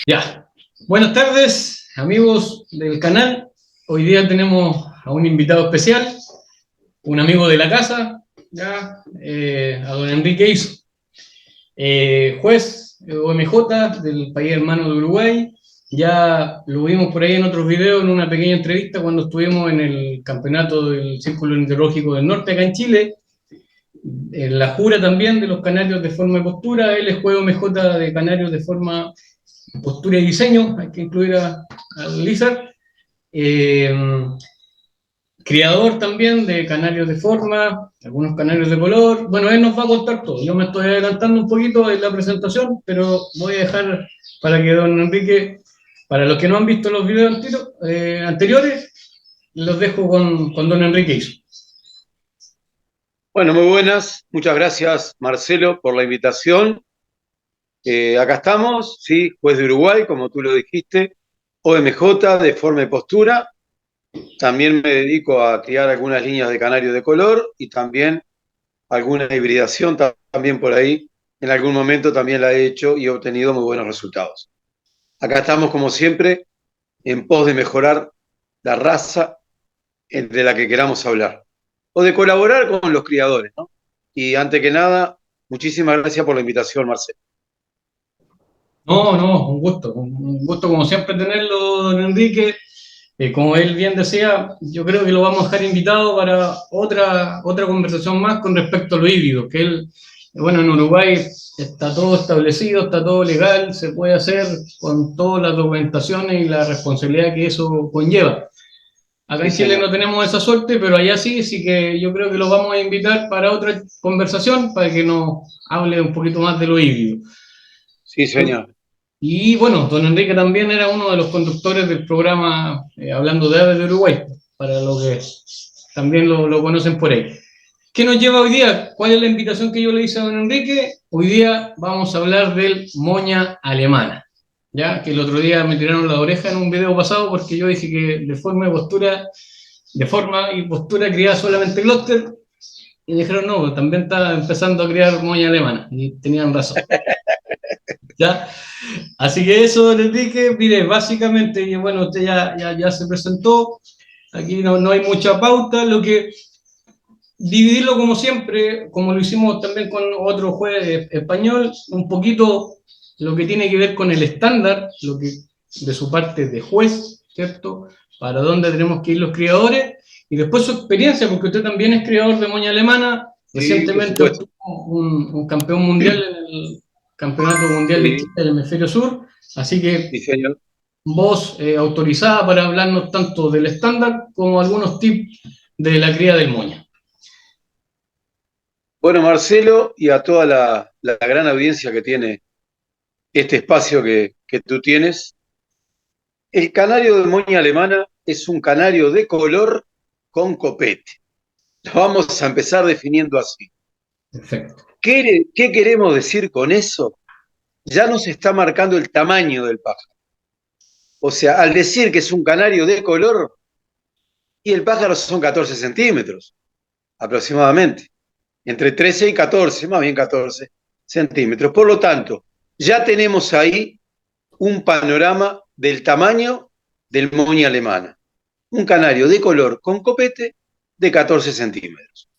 Ya, buenas tardes, amigos del canal. Hoy día tenemos a un invitado especial, un amigo de la casa, ya, a don Enrique Iso, juez OMJ del país hermano de Uruguay. Ya lo vimos por ahí en otros videos, en una pequeña entrevista cuando estuvimos en el campeonato del Círculo Meteorológico del Norte, acá en Chile. En la jura también de los canarios de forma y postura. Él es juez OMJ de canarios de forma, postura y diseño, hay que incluir al Lizard. Eh, Criador también de canarios de forma, algunos canarios de color. Bueno, él nos va a contar todo. Yo me estoy adelantando un poquito en la presentación, pero voy a dejar para que don Enrique, para los que no han visto los videos anteriores, los dejo con don Enrique Iso. Bueno, muy buenas. Muchas gracias, Marcelo, por la invitación. Acá estamos, sí, juez de Uruguay, como tú lo dijiste, OMJ de forma y postura. También me dedico a criar algunas líneas de canario de color y también alguna hibridación también por ahí. En algún momento también la he hecho y he obtenido muy buenos resultados. Acá estamos, como siempre, en pos de mejorar la raza de la que queramos hablar o de colaborar con los criadores, ¿no? Y antes que nada, muchísimas gracias por la invitación, Marcelo. No, no, un gusto como siempre tenerlo, don Enrique. Como él bien decía, yo creo que lo vamos a dejar invitado para otra conversación más con respecto a lo híbrido, que él, bueno, en Uruguay está todo establecido, está todo legal, se puede hacer con todas las documentaciones y la responsabilidad que eso conlleva. Acá Sí, en Chile señor. no tenemos esa suerte, pero allá sí, así que yo creo que lo vamos a invitar para otra conversación, para que nos hable un poquito más de lo híbrido. Sí, señor. Y bueno, don Enrique también era uno de los conductores del programa Hablando de Aves de Uruguay, para los que también lo conocen por ahí. ¿Qué nos lleva hoy día? ¿Cuál es la invitación que yo le hice a don Enrique? Hoy día vamos a hablar del moña alemana, ya que el otro día me tiraron la oreja en un video pasado porque yo dije que de forma y postura criaba solamente clúster, y dijeron no, también está empezando a criar moña alemana, y tenían razón. ¿Ya? Así que eso les dije, mire, básicamente, y bueno, usted ya se presentó, aquí no hay mucha pauta, lo que dividirlo como siempre, como lo hicimos también con otro juez español, un poquito lo que tiene que ver con el estándar, lo que de su parte de juez, ¿cierto? Para dónde tenemos que ir los criadores, y después su experiencia, porque usted también es criador de moña alemana, Sí, por recientemente supuesto. obtuvo un campeón mundial en el Campeonato Mundial de Sí, Chile del Hemisferio Sur, así que sí, señor. voz autorizada para hablarnos tanto del estándar como algunos tips de la cría del moña. Bueno, Marcelo, y a toda la gran audiencia que tiene este espacio que tú tienes, el canario de moña alemana es un canario de color con copete. Lo vamos a empezar definiendo así. Perfecto. ¿Qué queremos decir con eso? Ya nos está marcando el tamaño del pájaro. O sea, al decir que es un canario de color, y el pájaro son 14 centímetros aproximadamente, entre 13 y 14, más bien 14 centímetros. Por lo tanto, ya tenemos ahí un panorama del tamaño del moña alemana. Un canario de color con copete de 14 centímetros.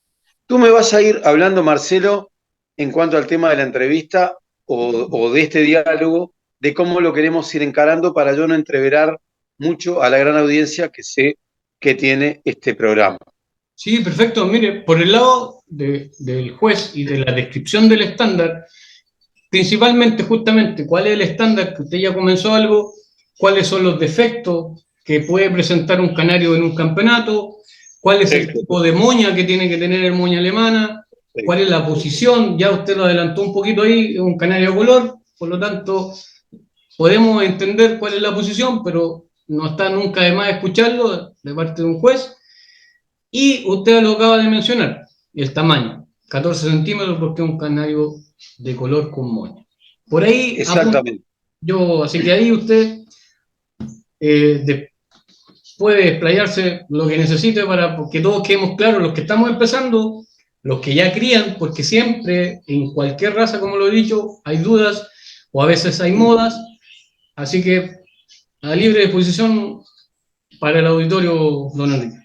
Tú me vas a ir hablando, Marcelo, en cuanto al tema de la entrevista o de este diálogo, de cómo lo queremos ir encarando para yo no entreverar mucho a la gran audiencia que sé que tiene este programa. Sí, perfecto. Mire, por el lado del juez y de la descripción del estándar, principalmente, justamente, cuál es el estándar que usted ya comenzó algo, cuáles son los defectos que puede presentar un canario en un campeonato, cuál es el Perfecto, tipo de moña que tiene que tener el moña alemana, cuál es perfecto. la posición, ya usted lo adelantó un poquito ahí, es un canario de color, por lo tanto, podemos entender cuál es la posición, pero no está nunca de más escucharlo de parte de un juez. Y usted lo acaba de mencionar, el tamaño, 14 centímetros porque es un canario de color con moña. Por ahí apunto Exactamente. yo, así que ahí usted de, puede explayarse lo que necesite para que todos quedemos claros, los que estamos empezando, los que ya crían, porque siempre en cualquier raza, como lo he dicho, hay dudas o a veces hay modas. Así que a libre disposición para el auditorio, don Enrique.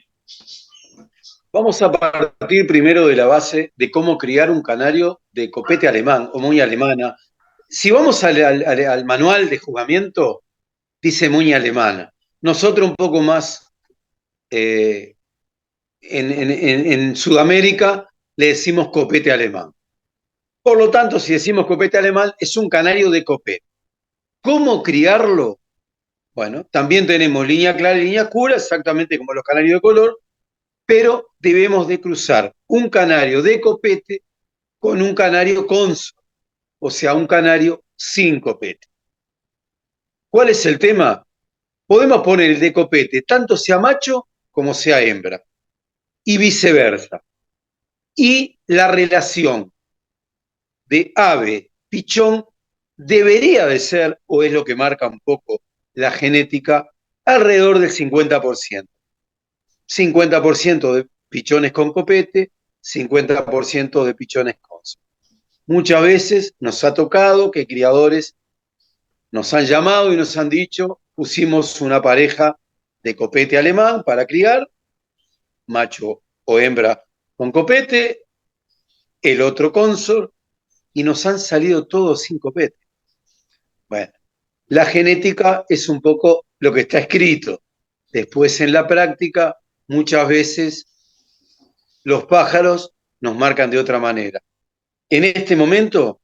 Vamos a partir primero de la base de cómo criar un canario de copete alemán o moña alemana. Si vamos al manual de juzgamiento, dice moña alemana. Nosotros un poco más eh, en Sudamérica le decimos copete alemán. Por lo tanto, si decimos copete alemán, es un canario de copete. ¿Cómo criarlo? Bueno, también tenemos línea clara y línea oscura, exactamente como los canarios de color, pero debemos de cruzar un canario de copete con un canario conso, o sea, un canario sin copete. ¿Cuál es el tema? Podemos poner el de copete, tanto sea macho como sea hembra, y viceversa. Y la relación de ave-pichón debería de ser, o es lo que marca un poco la genética, alrededor del 50%. 50% de pichones con copete, 50% de pichones con. Muchas veces nos ha tocado que criadores nos han llamado y nos han dicho, pusimos una pareja de copete alemán para criar, macho o hembra con copete, el otro consort, y nos han salido todos sin copete. Bueno, la genética es un poco lo que está escrito. Después en la práctica, muchas veces los pájaros nos marcan de otra manera. En este momento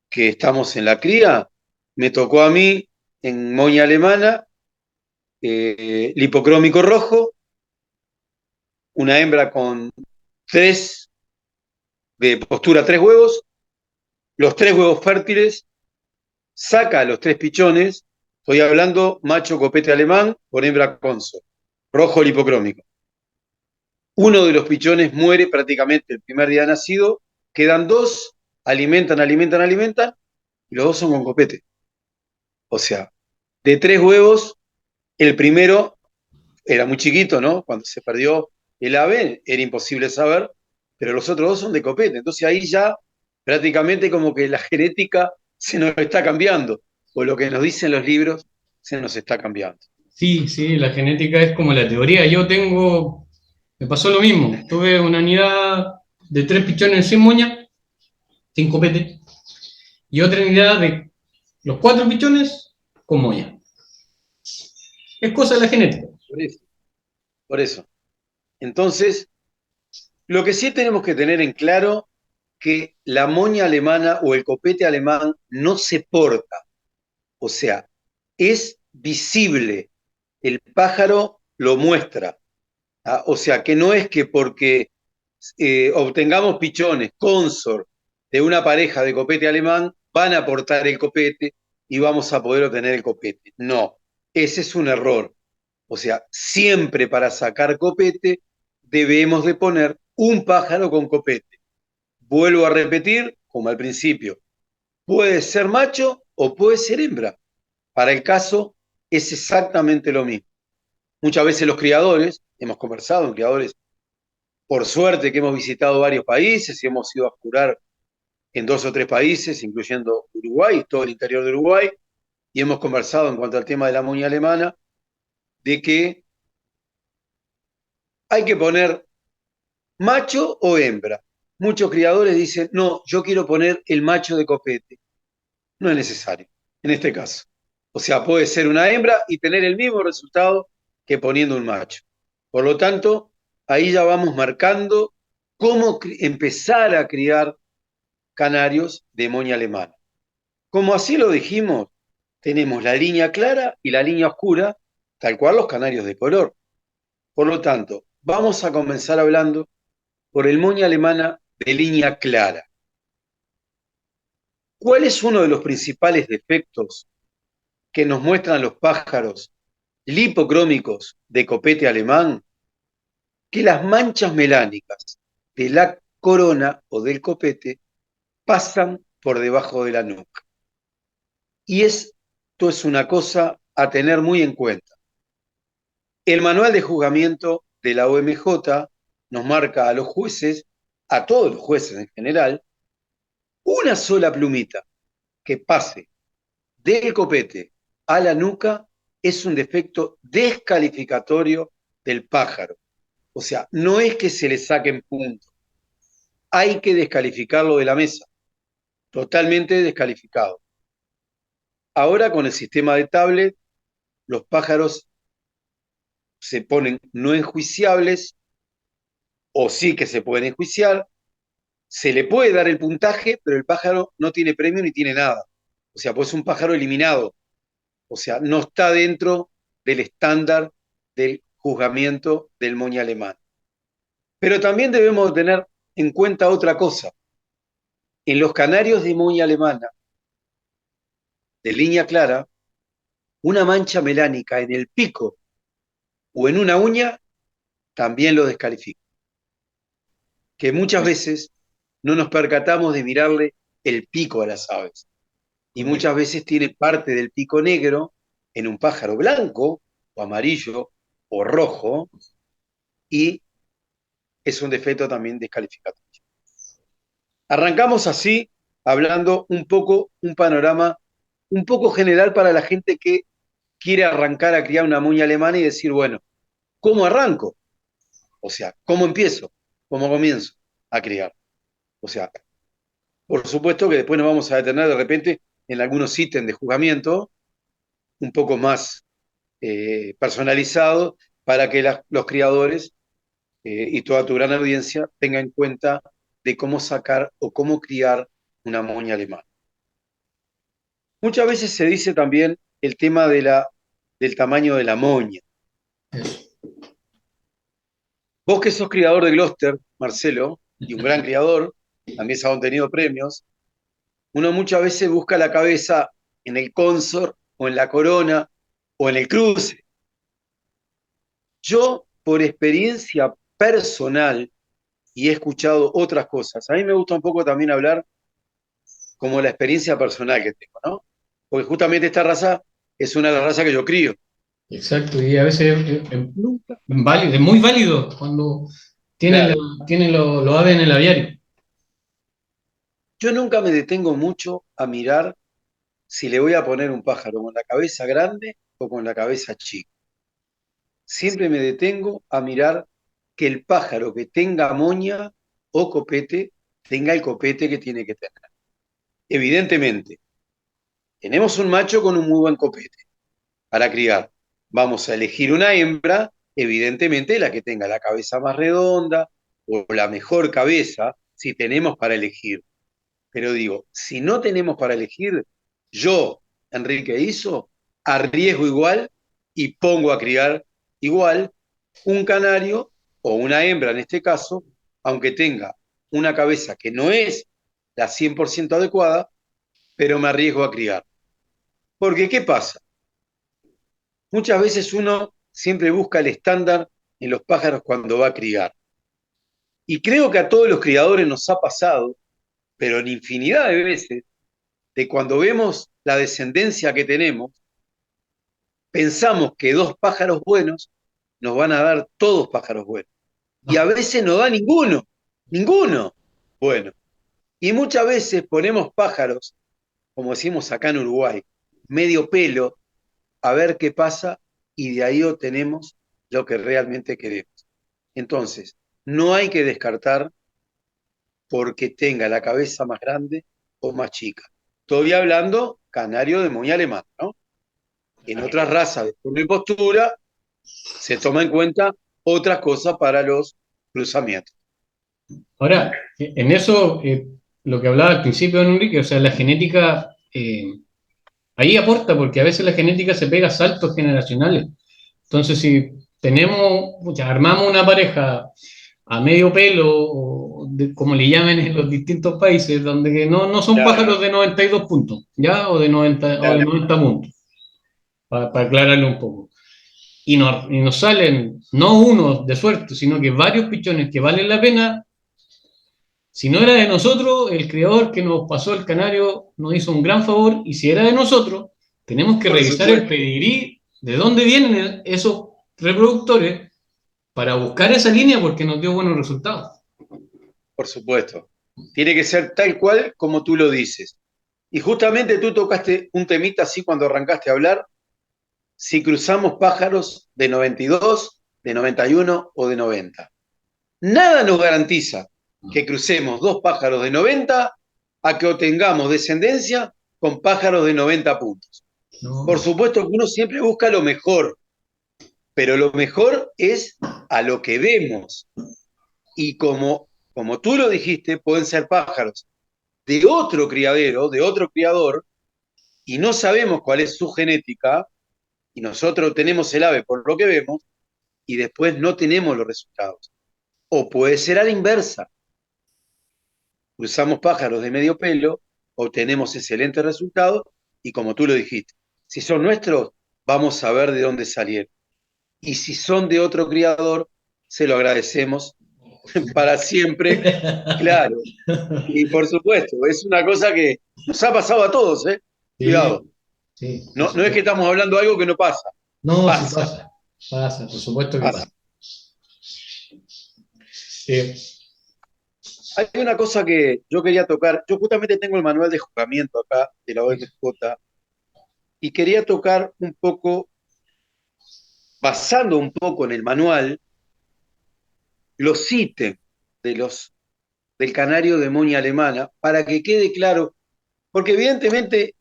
que estamos en la cría, me tocó a mí en moña alemana, lipocrómico rojo, una hembra con tres, de postura tres huevos, los tres huevos fértiles, saca los tres pichones, estoy hablando macho copete alemán con hembra conso, rojo lipocrómico. Uno de los pichones muere prácticamente el primer día de nacido, quedan dos, alimentan, y los dos son con copete. O sea, de tres huevos, el primero era muy chiquito, ¿no? Cuando se perdió el ave, era imposible saber, pero los otros dos son de copete. Entonces ahí ya prácticamente como que la genética se nos está cambiando, o lo que nos dicen los libros se nos está cambiando. Sí, sí, la genética es como la teoría. Me pasó lo mismo. Tuve una nidad de 3 pichones sin moña, sin copete, y otra nidad de los 4 pichones con moña. Es cosa de la genética. Por eso. Por eso. Entonces, lo que sí tenemos que tener en claro que la moña alemana o el copete alemán no se porta, o sea, es visible, el pájaro lo muestra, ¿ah? O sea, que no es que porque obtengamos pichones, consort de una pareja de copete alemán, van a portar el copete y vamos a poder obtener el copete. No, ese es un error. O sea, siempre para sacar copete debemos de poner un pájaro con copete. Vuelvo a repetir, como al principio, puede ser macho o puede ser hembra. Para el caso es exactamente lo mismo. Muchas veces los criadores, hemos conversado en criadores, por suerte que hemos visitado varios países y hemos ido a curar en 2 o 3 países, incluyendo Uruguay, todo el interior de Uruguay, y hemos conversado en cuanto al tema de la moña alemana, de que hay que poner macho o hembra. Muchos criadores dicen, no, yo quiero poner el macho de copete. No es necesario, en este caso. O sea, puede ser una hembra y tener el mismo resultado que poniendo un macho. Por lo tanto, ahí ya vamos marcando cómo empezar a criar canarios de moña alemana. Como así lo dijimos, tenemos la línea clara y la línea oscura, tal cual los canarios de color. Por lo tanto, vamos a comenzar hablando por el moña alemana de línea clara. ¿Cuál es uno de los principales defectos que nos muestran los pájaros lipocrómicos de copete alemán? Que las manchas melánicas de la corona o del copete pasan por debajo de la nuca. Y esto es una cosa a tener muy en cuenta. El manual de juzgamiento de la OMJ nos marca a los jueces, a todos los jueces en general, una sola plumita que pase del copete a la nuca es un defecto descalificatorio del pájaro. O sea, no es que se le saquen puntos, hay que descalificarlo de la mesa, totalmente descalificado. Ahora con el sistema de tablet, los pájaros se ponen no enjuiciables, o sí que se pueden enjuiciar, se le puede dar el puntaje, pero el pájaro no tiene premio ni tiene nada. O sea, pues es un pájaro eliminado. O sea, no está dentro del estándar del juzgamiento del moña alemán. Pero también debemos tener en cuenta otra cosa. En los canarios de moña alemana, de línea clara, una mancha melánica en el pico o en una uña también lo descalifica. Que muchas veces no nos percatamos de mirarle el pico a las aves. Y muchas veces tiene parte del pico negro en un pájaro blanco o amarillo o rojo y es un defecto también descalificatorio. Arrancamos así, hablando un poco, un panorama un poco general para la gente que quiere arrancar a criar una muña alemana y decir, bueno, ¿cómo arranco? O sea, ¿cómo empiezo? ¿Cómo comienzo a criar? O sea, por supuesto que después nos vamos a detener de repente en algunos ítems de juzgamiento un poco más personalizados para que los criadores y toda tu gran audiencia tenga en cuenta de cómo sacar o cómo criar una moña alemana. Muchas veces se dice también el tema del tamaño de la moña. Vos que sos criador de Gloucester, Marcelo, y un gran criador, también se han obtenido premios, uno muchas veces busca la cabeza en el consort o en la corona o en el cruce. Yo, por experiencia personal, y he escuchado otras cosas, a mí me gusta un poco también hablar como la experiencia personal que tengo, ¿no? Porque justamente esta raza es una de las razas que yo crío. Exacto, y a veces válido, es muy válido cuando tienen, Claro. tienen los aves en el aviario. Yo nunca me detengo mucho a mirar si le voy a poner un pájaro con la cabeza grande o con la cabeza chica. Siempre me detengo a mirar que el pájaro que tenga moña o copete tenga el copete que tiene que tener. Evidentemente, tenemos un macho con un muy buen copete para criar. Vamos a elegir una hembra, evidentemente la que tenga la cabeza más redonda o la mejor cabeza, si tenemos para elegir. Pero digo, si no tenemos para elegir, yo, Enrique Iso, arriesgo igual y pongo a criar igual un canario o una hembra en este caso, aunque tenga una cabeza que no es la 100% adecuada, pero me arriesgo a criar. Porque, ¿qué pasa? Muchas veces uno siempre busca el estándar en los pájaros cuando va a criar. Y creo que a todos los criadores nos ha pasado, pero en infinidad de veces, de cuando vemos la descendencia que tenemos, pensamos que dos pájaros buenos nos van a dar todos pájaros buenos. Y a veces no da ninguno, ninguno bueno. Y muchas veces ponemos pájaros, como decimos acá en Uruguay, medio pelo, a ver qué pasa y de ahí obtenemos lo que realmente queremos. Entonces, no hay que descartar porque tenga la cabeza más grande o más chica. Estoy hablando canario de moña alemán, ¿no? En otras razas de forma y postura se toma en cuenta otras cosas para los cruzamientos. Ahora, en eso, lo que hablaba al principio, don Enrique, o sea, la genética ahí aporta, porque a veces la genética se pega a saltos generacionales. Entonces, si tenemos, ya armamos una pareja a medio pelo, o como le llaman en los distintos países, donde no son Claro, pájaros de 92 puntos, ¿ya? O de claro. 90 puntos, para aclararlo un poco. Y nos salen no uno de suerte, sino que varios pichones que valen la pena. Si no era de nosotros, el creador que nos pasó el canario nos hizo un gran favor, y si era de nosotros, tenemos que Por revisar el supuesto, pedigrí, de dónde vienen esos reproductores, para buscar esa línea porque nos dio buenos resultados. por supuesto. Tiene que ser tal cual como tú lo dices. Y justamente tú tocaste un temita así cuando arrancaste a hablar, si cruzamos pájaros de 92, de 91 o de 90. Nada nos garantiza que crucemos dos pájaros de 90 a que obtengamos descendencia con pájaros de 90 puntos. Por No. supuesto que uno siempre busca lo mejor, pero lo mejor es a lo que vemos. Y como tú lo dijiste, pueden ser pájaros de otro criadero, de otro criador, y no sabemos cuál es su genética, y nosotros tenemos el ave por lo que vemos, y después no tenemos los resultados. O puede ser a la inversa. Cruzamos pájaros de medio pelo, obtenemos excelentes resultados, y como tú lo dijiste, si son nuestros, vamos a ver de dónde salieron. Y si son de otro criador, se lo agradecemos para siempre, claro. Y por supuesto, es una cosa que nos ha pasado a todos, ¿eh? Sí, Cuidado. sí, por No, no es que supuesto. estamos hablando de algo que no pasa, No, sí pasa, pasa, pasa, por supuesto que pasa. pasa. Eh, Hay una cosa que yo quería tocar. Yo justamente tengo el manual de juzgamiento acá de la OMJ y quería tocar un poco, basando un poco en el manual, los ítems de del canario de moña alemana para que quede claro, porque evidentemente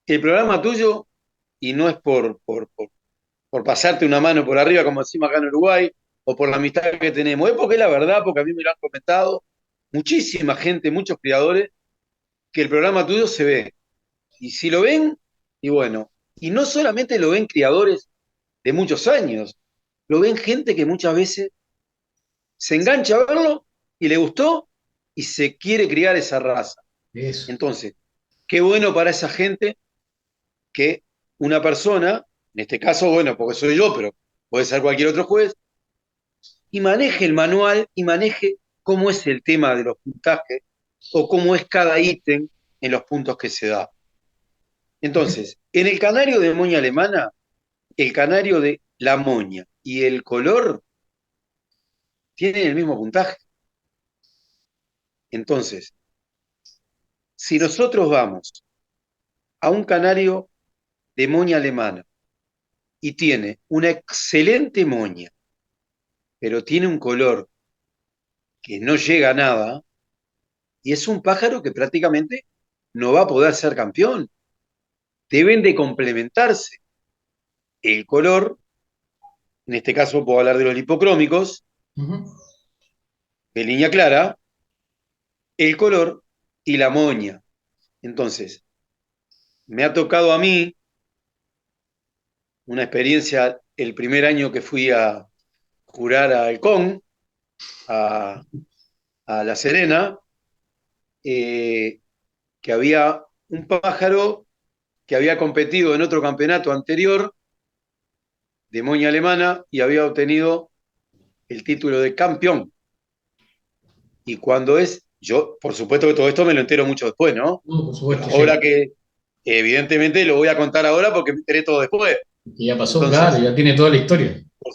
el programa tuyo, y no es por pasarte una mano por arriba, como decimos acá en Uruguay, o por la amistad que tenemos, es porque es la verdad, porque a mí me lo han comentado muchísima gente, muchos criadores, que el programa tuyo se ve. Y si lo ven, y bueno, y no solamente lo ven criadores de muchos años, lo ven gente que muchas veces se engancha a verlo y le gustó y se quiere criar esa raza. eso, Entonces, qué bueno para esa gente que una persona, en este caso, bueno, porque soy yo, pero puede ser cualquier otro juez, y maneje el manual y maneje cómo es el tema de los puntajes o cómo es cada ítem en los puntos que se da. Entonces, en el canario de moña alemana, el canario de la moña y el color tienen el mismo puntaje. Entonces, si nosotros vamos a un canario de moña alemana y tiene una excelente moña, pero tiene un color que no llega a nada, y es un pájaro que prácticamente no va a poder ser campeón. Deben de complementarse el color, en este caso puedo hablar de los lipocrómicos, ujú, de línea clara, el color y la moña. Entonces, me ha tocado a mí una experiencia el primer año que fui a jurar a Halcón, a, a La Serena, eh, que había un pájaro que había competido en otro campeonato anterior de moña alemana y había obtenido el título de campeón. Y cuando yo, por supuesto que todo esto me lo entero mucho después, ¿no? no, por Pero supuesto, ahora sí. que evidentemente lo voy a contar ahora porque me enteré todo después. Que ya pasó, claro, Entonces, ya tiene toda la historia. por,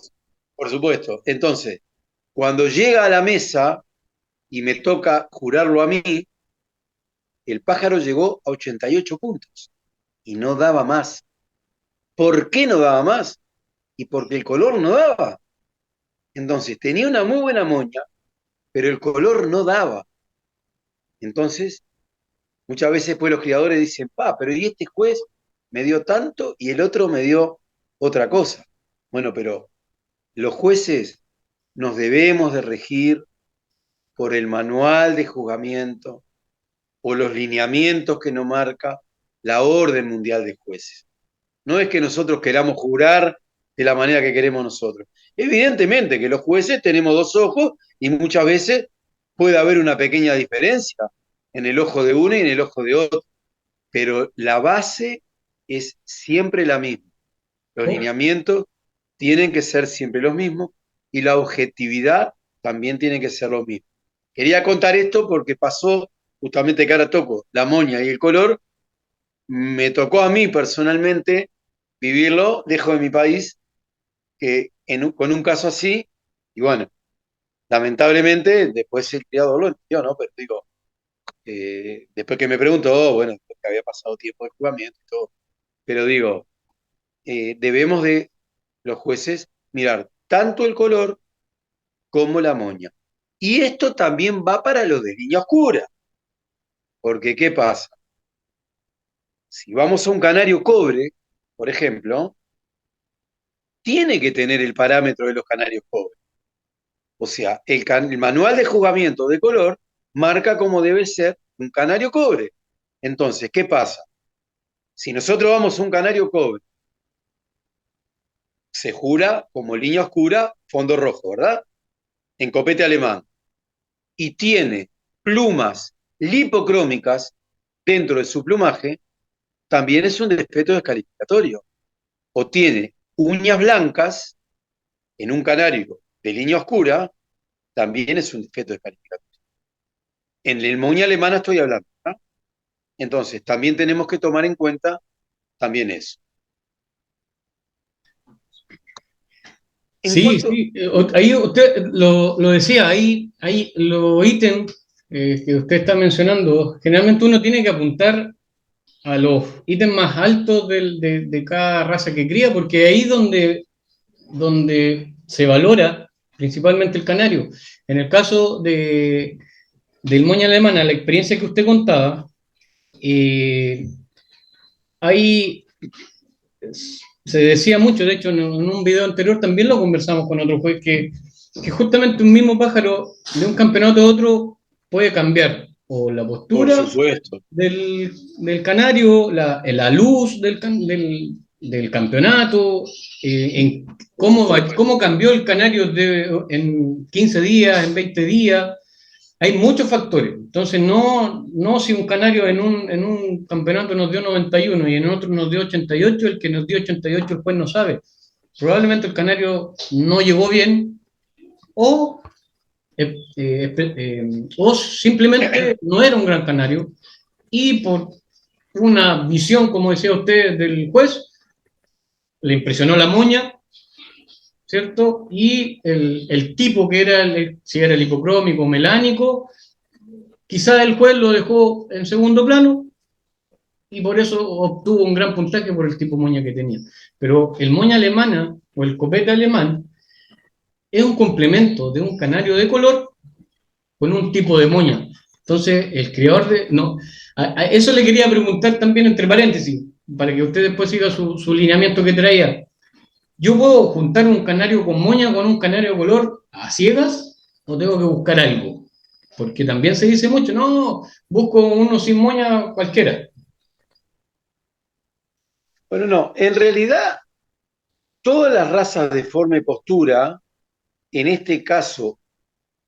por supuesto. Entonces, cuando llega a la mesa y me toca jurarlo a mí, el pájaro llegó a 88 puntos y no daba más. ¿Por qué no daba más? Y porque el color no daba. Entonces, tenía una muy buena moña, pero el color no daba. Entonces, muchas veces pues los criadores dicen, pero ¿y este juez me dio tanto y el otro me dio otra cosa? Bueno, pero los jueces nos debemos de regir por el manual de juzgamiento o los lineamientos que nos marca la Orden Mundial de Jueces. No es que nosotros queramos jurar de la manera que queremos nosotros. Evidentemente que los jueces tenemos dos ojos y muchas veces puede haber una pequeña diferencia en el ojo de uno y en el ojo de otro, pero la base es siempre la misma. Los Oh, lineamientos tienen que ser siempre los mismos y la objetividad también tiene que ser lo mismo. Quería contar esto porque pasó justamente que ahora toco la moña y el color, me tocó a mí personalmente vivirlo lejos de mi país con un caso así y bueno, lamentablemente después el criado lo entendió, ¿no? Pero digo, después que me preguntó, bueno, porque había pasado tiempo de jugamiento y todo, pero digo, debemos de, los jueces, mirar tanto el color como la moña. Y esto también va para los de línea oscura, porque ¿qué pasa? Si vamos a un canario cobre, por ejemplo, tiene que tener el parámetro de los canarios cobre. O sea, el manual de juzgamiento de color marca cómo debe ser un canario cobre. Entonces, ¿qué pasa? Si nosotros vamos a un canario cobre, se jura como línea oscura, fondo rojo, ¿verdad? En copete alemán. Y tiene plumas lipocrómicas dentro de su plumaje, también es un defecto descalificatorio. O tiene uñas blancas en un canario de línea oscura, también es un defecto descalificatorio. En el moña alemana estoy hablando, ¿no? Entonces, también tenemos que tomar en cuenta también eso. En Sí, cuanto, sí, ahí usted lo decía, ahí los ítems que usted está mencionando, generalmente uno tiene que apuntar a los ítems más altos de cada raza que cría, porque ahí donde se valora principalmente el canario. En el caso del moña alemana, la experiencia que usted contaba, eh, ahí se decía mucho, de hecho en un video anterior también lo conversamos con otro juez, que justamente un mismo pájaro de un campeonato a otro puede cambiar o la por postura supuesto, del canario, la luz del campeonato, en cómo cambió el canario en 15 días, en 20 días. Hay muchos factores. Entonces, no si un canario en un campeonato nos dio 91 y en otro nos dio 88, el que nos dio 88 después no sabe. Probablemente el canario no llegó bien o, o simplemente no era un gran canario y por una visión, como decía usted, del juez, le impresionó la moña, ¿cierto? Y el tipo que era, si era el hipocrómico o melánico, quizá el juez lo dejó en segundo plano y por eso obtuvo un gran puntaje por el tipo moña que tenía. Pero el moña alemana o el copete alemán es un complemento de un canario de color con un tipo de moña. Entonces, el criador de... No, eso le quería preguntar también entre paréntesis, para que usted después siga su lineamiento que traía. ¿Yo puedo juntar un canario con moña con un canario de color a ciegas o tengo que buscar algo? Porque también se dice mucho, no, busco uno sin moña cualquiera. bueno, no, en realidad todas las razas de forma y postura, en este caso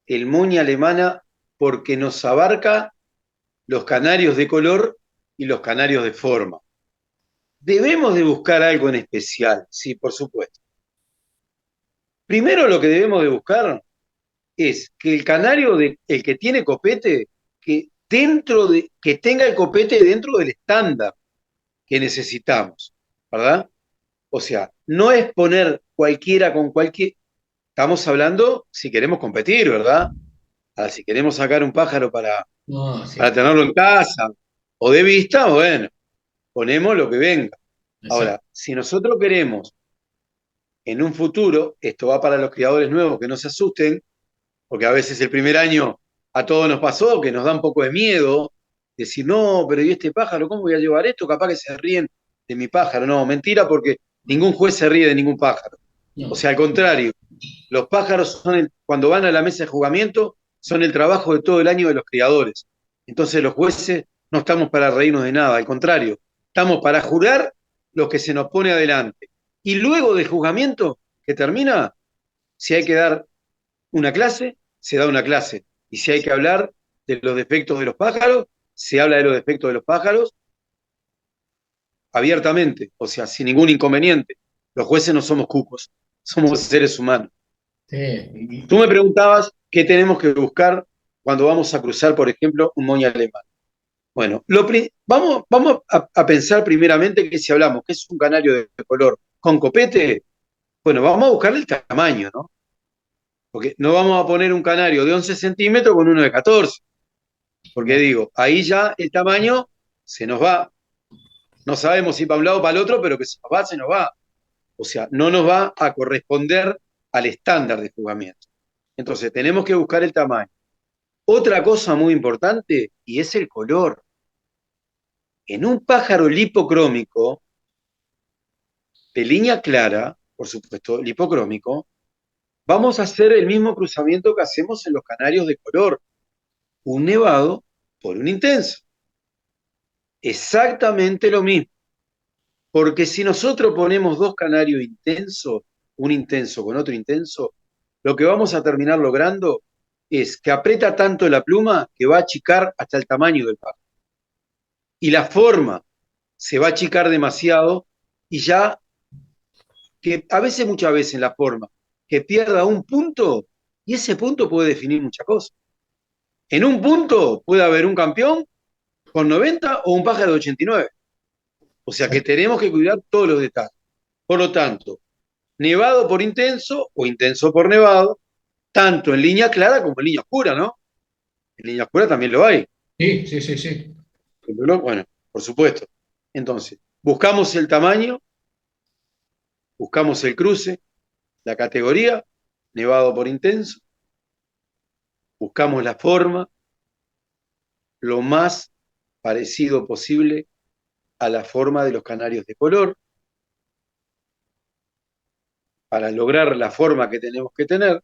el moña alemana, porque nos abarca los canarios de color y los canarios de forma. Debemos de buscar algo en especial, sí, por supuesto. Primero lo que debemos de buscar es que el canario, el que tiene copete, que tenga el copete dentro del estándar que necesitamos, ¿verdad? O sea, no es poner cualquiera con cualquier. Estamos hablando si queremos competir, ¿verdad? Ahora, si queremos sacar un pájaro No, sí, para tenerlo en casa o de vista, bueno, ponemos lo que venga. exacto. Ahora, si nosotros queremos en un futuro, esto va para los criadores nuevos que no se asusten, porque a veces el primer año a todos nos pasó que nos da un poco de miedo decir, no, pero ¿y este pájaro? ¿Cómo voy a llevar esto? Capaz que se ríen de mi pájaro. No, mentira, porque ningún juez se ríe de ningún pájaro. O No, sea, al contrario, los pájaros cuando van a la mesa de jugamiento, son el trabajo de todo el año de los criadores. Entonces los jueces no estamos para reírnos de nada, al contrario, estamos para jurar lo que se nos pone adelante. Y luego del juzgamiento que termina, si hay que dar una clase, se da una clase. Y si hay que hablar de los defectos de los pájaros, se habla de los defectos de los pájaros abiertamente, o sea, sin ningún inconveniente. Los jueces no somos cucos, somos seres humanos. sí, Tú me preguntabas qué tenemos que buscar cuando vamos a cruzar, por ejemplo, un moña alemán. Bueno, vamos a pensar primeramente que si hablamos que es un canario de color con copete, bueno, vamos a buscar el tamaño, ¿no? Porque no vamos a poner un canario de 11 centímetros con uno de 14, porque no, digo, ahí ya el tamaño se nos va. No sabemos si para un lado o para el otro, pero que se nos va, se nos va. O sea, no nos va a corresponder al estándar de juzgamiento. Entonces, tenemos que buscar el tamaño. Otra cosa muy importante, y es el color. En un pájaro lipocrómico, de línea clara, por supuesto, lipocrómico, vamos a hacer el mismo cruzamiento que hacemos en los canarios de color. Un nevado por un intenso. Exactamente lo mismo. Porque si nosotros ponemos dos canarios intensos, un intenso con otro intenso, lo que vamos a terminar logrando es que aprieta tanto la pluma que va a achicar hasta el tamaño del pájaro. Y la forma se va a achicar demasiado y ya, que a veces, muchas veces la forma, que pierda un punto y ese punto puede definir muchas cosas. En un punto puede haber un campeón con 90 o un pájaro de 89. O sea que tenemos que cuidar todos los detalles. Por lo tanto, nevado por intenso o intenso por nevado, tanto en línea clara como en línea oscura, ¿no? En línea oscura también lo hay. Sí, sí, sí, sí. Bueno, por supuesto. Entonces, buscamos el tamaño, buscamos el cruce, la categoría, nevado por intenso, buscamos la forma lo más parecido posible a la forma de los canarios de color para lograr la forma que tenemos que tener.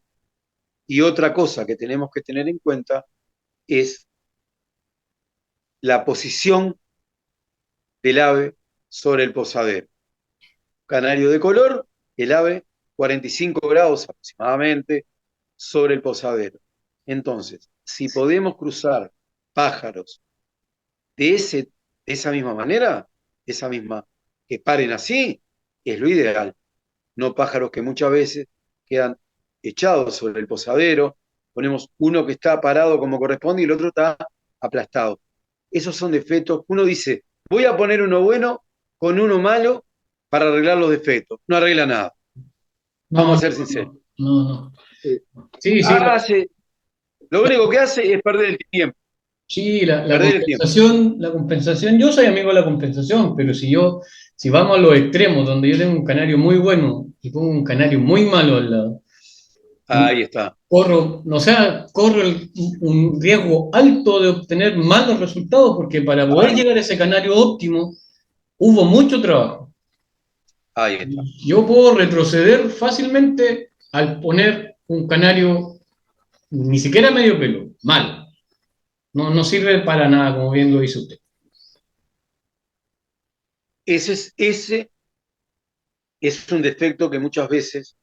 Y otra cosa que tenemos que tener en cuenta es la posición del ave sobre el posadero. Canario de color, el ave 45 grados aproximadamente sobre el posadero. Entonces, si podemos cruzar pájaros de esa misma manera, esa misma, que paren así, es lo ideal. No pájaros que muchas veces quedan echados sobre el posadero, ponemos uno que está parado como corresponde y el otro está aplastado. Esos son defectos. Uno dice, voy a poner uno bueno con uno malo para arreglar los defectos. No arregla nada. No, Vamos a no, ser sinceros. no, no. Eh, Sí, sí, hace, lo único que hace es perder el tiempo. sí, Perder el tiempo. la compensación, yo soy amigo de la compensación, pero si vamos a los extremos, donde yo tengo un canario muy bueno y pongo un canario muy malo al lado, Ahí está. corro, no sea, un riesgo alto de obtener malos resultados, porque para poder Ahí, llegar a ese canario óptimo hubo mucho trabajo. ahí está. Yo puedo retroceder fácilmente al poner un canario ni siquiera medio pelo, mal. No, no sirve para nada, como bien lo dice usted. Ese es un defecto que muchas veces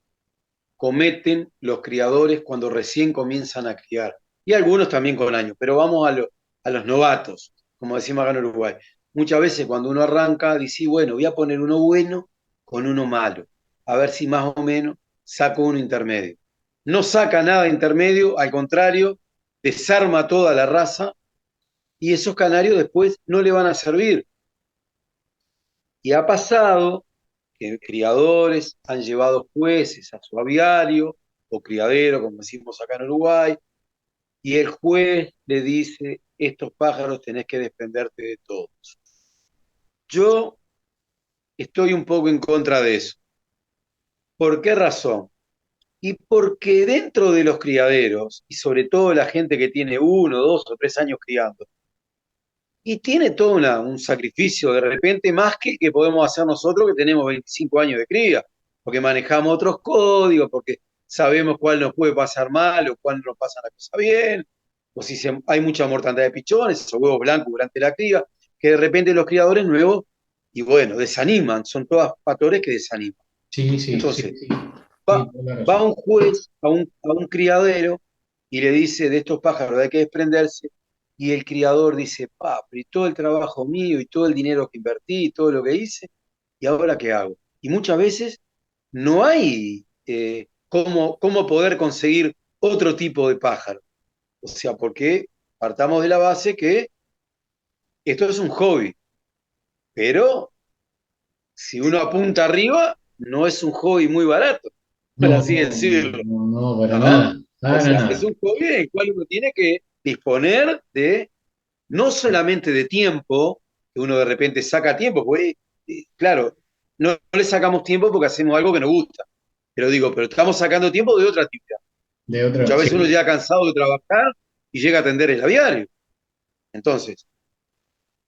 cometen los criadores cuando recién comienzan a criar. Y algunos también con años, pero vamos a los novatos, como decimos acá en Uruguay. Muchas veces cuando uno arranca, dice, bueno, voy a poner uno bueno con uno malo, a ver si más o menos saco uno intermedio. No saca nada intermedio, al contrario, desarma toda la raza y esos canarios después no le van a servir. Y ha pasado que criadores han llevado jueces a su aviario o criadero, como decimos acá en Uruguay, y el juez le dice, estos pájaros tenés que desprenderte de todos. Yo estoy un poco en contra de eso. ¿Por qué razón? Y porque dentro de los criaderos, y sobre todo la gente que tiene 1, 2 o 3 años criando, y tiene todo un sacrificio de repente más que podemos hacer nosotros que tenemos 25 años de cría, porque manejamos otros códigos, porque sabemos cuál nos puede pasar mal o cuál nos pasa la cosa bien, o si hay mucha mortandad de pichones o huevos blancos durante la cría, que de repente los criadores nuevos, y bueno, desaniman, son todas factores que desaniman. Sí, sí, sí, Entonces, sí, sí, va, toda la va razón. un juez a un criadero y le dice de estos pájaros hay que desprenderse, y el criador dice, pero y todo el trabajo mío y todo el dinero que invertí y todo lo que hice, ¿y ahora qué hago? Y muchas veces no hay cómo poder conseguir otro tipo de pájaro. O sea, porque partamos de la base que esto es un hobby, pero si uno apunta arriba, no es un hobby muy barato, por No, así no, decirlo. no, para ¿No? nada, O para sea, es nada. un hobby en el cual uno tiene que disponer de no solamente de tiempo, que uno de repente saca tiempo, porque, claro, no le sacamos tiempo porque hacemos algo que nos gusta. Pero digo, pero estamos sacando tiempo de otra actividad. De otra, Muchas veces uno sí. llega cansado de trabajar y llega a atender el aviario. Entonces,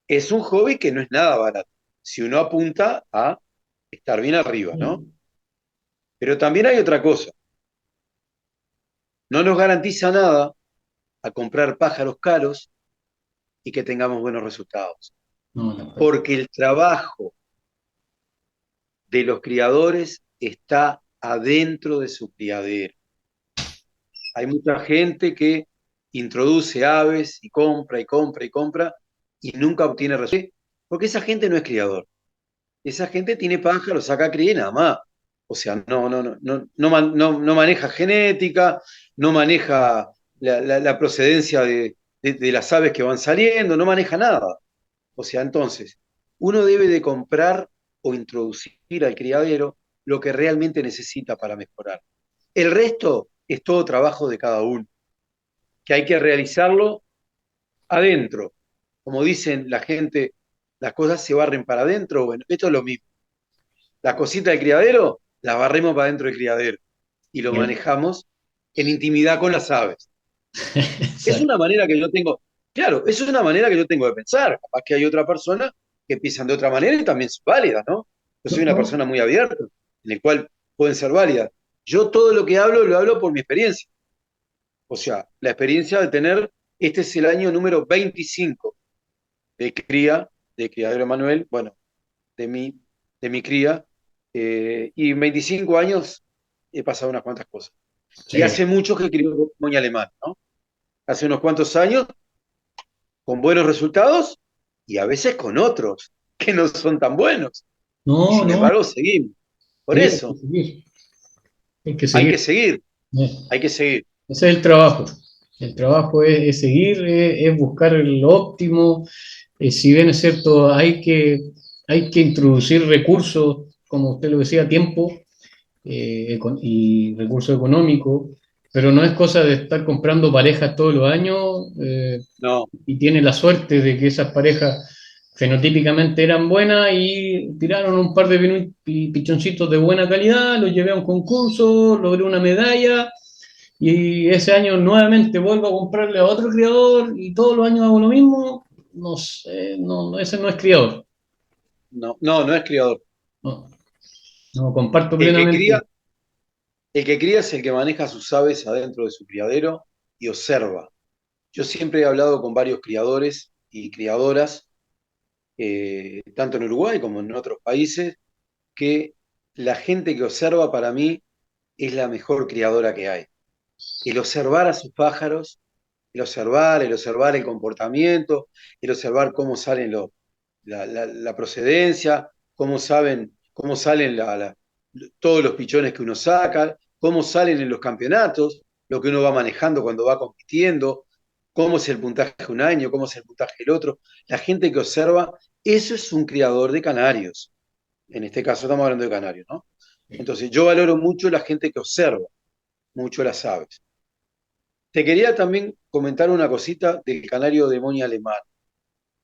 es un hobby que no es nada barato, si uno apunta a estar bien arriba, ¿no? Pero también hay otra cosa, no nos garantiza nada a comprar pájaros caros y que tengamos buenos resultados, No, tampoco. porque el trabajo de los criadores está adentro de su criadero. Hay mucha gente que introduce aves y compra y compra y compra y nunca obtiene resultados, porque esa gente no es criador. Esa gente tiene pájaros, saca cría y nada más. O sea, no maneja genética, no maneja la procedencia de las aves que van saliendo, no maneja nada. O sea, entonces, uno debe de comprar o introducir al criadero lo que realmente necesita para mejorar. El resto es todo trabajo de cada uno, que hay que realizarlo adentro. Como dicen la gente, las cosas se barren para adentro. Bueno, esto es lo mismo. Las cositas del criadero las barremos para dentro del criadero y lo Bien. manejamos en intimidad con las aves. Es Exacto. una manera que yo tengo, claro, eso es una manera que yo tengo de pensar. Capaz que hay otra persona que piensan de otra manera y también son válidas, ¿no? Yo soy No, una no. persona muy abierta, en el cual pueden ser válidas. Yo todo lo que hablo, lo hablo por mi experiencia. O sea, la experiencia de tener, este es el año número 25 de cría, de criadero Manuel, bueno, de mi, de mi cría, y en 25 años he pasado unas cuantas cosas. Y Sí. hace mucho que crío moña alemán, ¿no? Hace unos cuantos años, con buenos resultados, y a veces con otros, que no son tan buenos. Y No, sin no. embargo, seguimos. Por Sí, hay que eso, seguir. Hay que hay seguir. que seguir, Eh, hay que seguir. Ese es el trabajo. El trabajo es seguir, es buscar lo óptimo. Si bien es cierto, hay que introducir recursos, como usted lo decía, tiempo y recursos económicos, pero no es cosa de estar comprando parejas todos los años No, y tiene la suerte de que esas parejas fenotípicamente eran buenas y tiraron un par de pichoncitos de buena calidad, los llevé a un concurso, logré una medalla y ese año nuevamente vuelvo a comprarle a otro criador y todos los años hago lo mismo. No sé, ese no es criador. no es criador. No, no comparto El que cría, plenamente. el que cría es el que maneja sus aves adentro de su criadero y observa. Yo siempre he hablado con varios criadores y criadoras, tanto en Uruguay como en otros países, que la gente que observa para mí es la mejor criadora que hay. El observar a sus pájaros, el observar el comportamiento, el observar cómo salen la procedencia, cómo salen todos los pichones que uno saca, cómo salen en los campeonatos, lo que uno va manejando cuando va compitiendo, cómo es el puntaje un año, cómo es el puntaje el otro. La gente que observa, eso es un criador de canarios. En este caso estamos hablando de canarios, ¿no? Entonces yo valoro mucho la gente que observa, mucho las aves. Te quería también comentar una cosita del canario de moña alemana.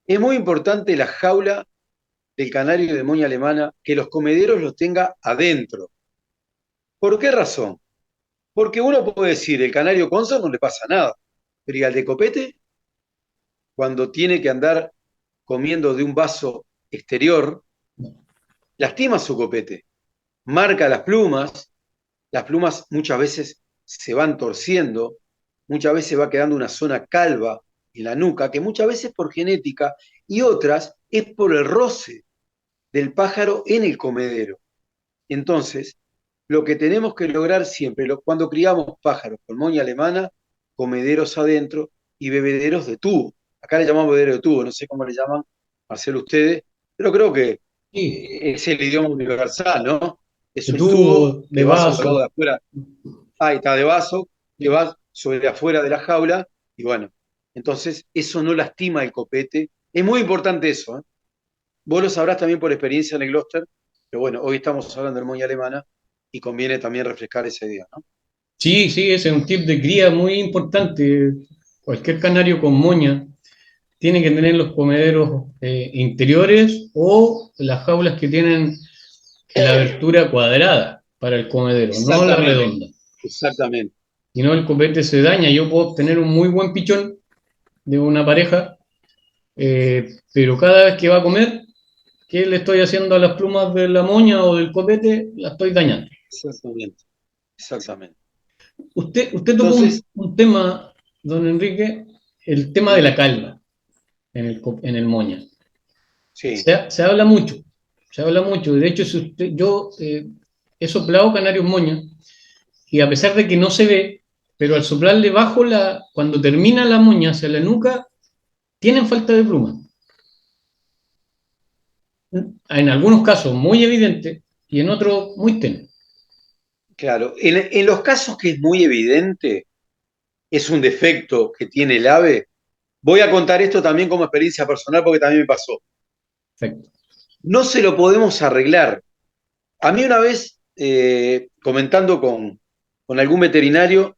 Es muy importante la jaula del canario de moña alemana, que los comederos los tenga adentro. ¿Por qué razón? Porque uno puede decir, el canario consor no le pasa nada, pero ¿y al de copete? Cuando tiene que andar comiendo de un vaso exterior, lastima su copete, marca las plumas muchas veces se van torciendo, muchas veces va quedando una zona calva en la nuca, que muchas veces por genética y otras es por el roce del pájaro en el comedero. Entonces, lo que tenemos que lograr siempre, cuando criamos pájaros con moña alemana, comederos adentro y bebederos de tubo. Acá le llamamos bebedero de tubo, no sé cómo le llaman, Marcelo, ustedes, pero creo que Sí, es el idioma universal, ¿no? Es de un tubo tubo, de que va sobre vaso. de afuera, ahí está de vaso, que va sobre afuera de la jaula, y bueno, entonces eso no lastima el copete. Es muy importante eso, ¿eh? Vos lo sabrás también por experiencia en el Gloucester, pero bueno, hoy estamos hablando de moña alemana y conviene también refrescar esa idea, ¿no? Sí, sí, ese es un tip de cría muy importante. Cualquier canario con moña tiene que tener los comederos interiores o las jaulas que tienen la abertura cuadrada para el comedero, no la redonda. Exactamente. Si no, el copete se daña. Yo puedo obtener un muy buen pichón de una pareja, pero cada vez que va a comer, ¿qué le estoy haciendo a las plumas de la moña o del copete? La estoy dañando. Exactamente. Exactamente. Usted tocó Entonces, un tema, don Enrique, el tema de la calva en el moña. sí, Se habla mucho, se habla mucho. De hecho, si yo he soplado canarios moña y a pesar de que no se ve, pero al soplarle bajo cuando termina la moña hacia la nuca, tienen falta de pluma. En algunos casos muy evidente y en otros muy tenue. claro. En los casos que es muy evidente, es un defecto que tiene el ave. Voy a contar esto también como experiencia personal porque también me pasó. Perfecto. No se lo podemos arreglar. A mí una vez, comentando con algún veterinario,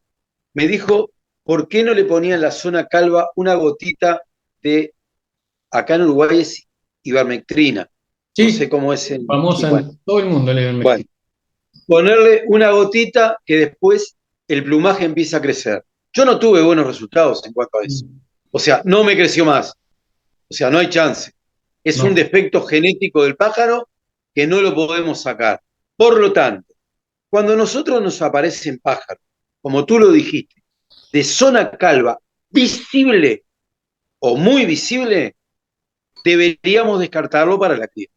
me dijo, ¿por qué no le ponía en la zona calva una gotita de, acá en Uruguay es ivermectrina? No sé Sí, cómo es sí, famosa bueno, en todo el mundo la bueno, ivermectina. ponerle una gotita que después el plumaje empieza a crecer. Yo no tuve buenos resultados en cuanto a eso. O sea, no me creció más. O sea, no hay chance. Es un No, defecto genético del pájaro que no lo podemos sacar. Por lo tanto, cuando nosotros nos aparecen pájaros, como tú lo dijiste, de zona calva visible o muy visible, deberíamos descartarlo para la cría.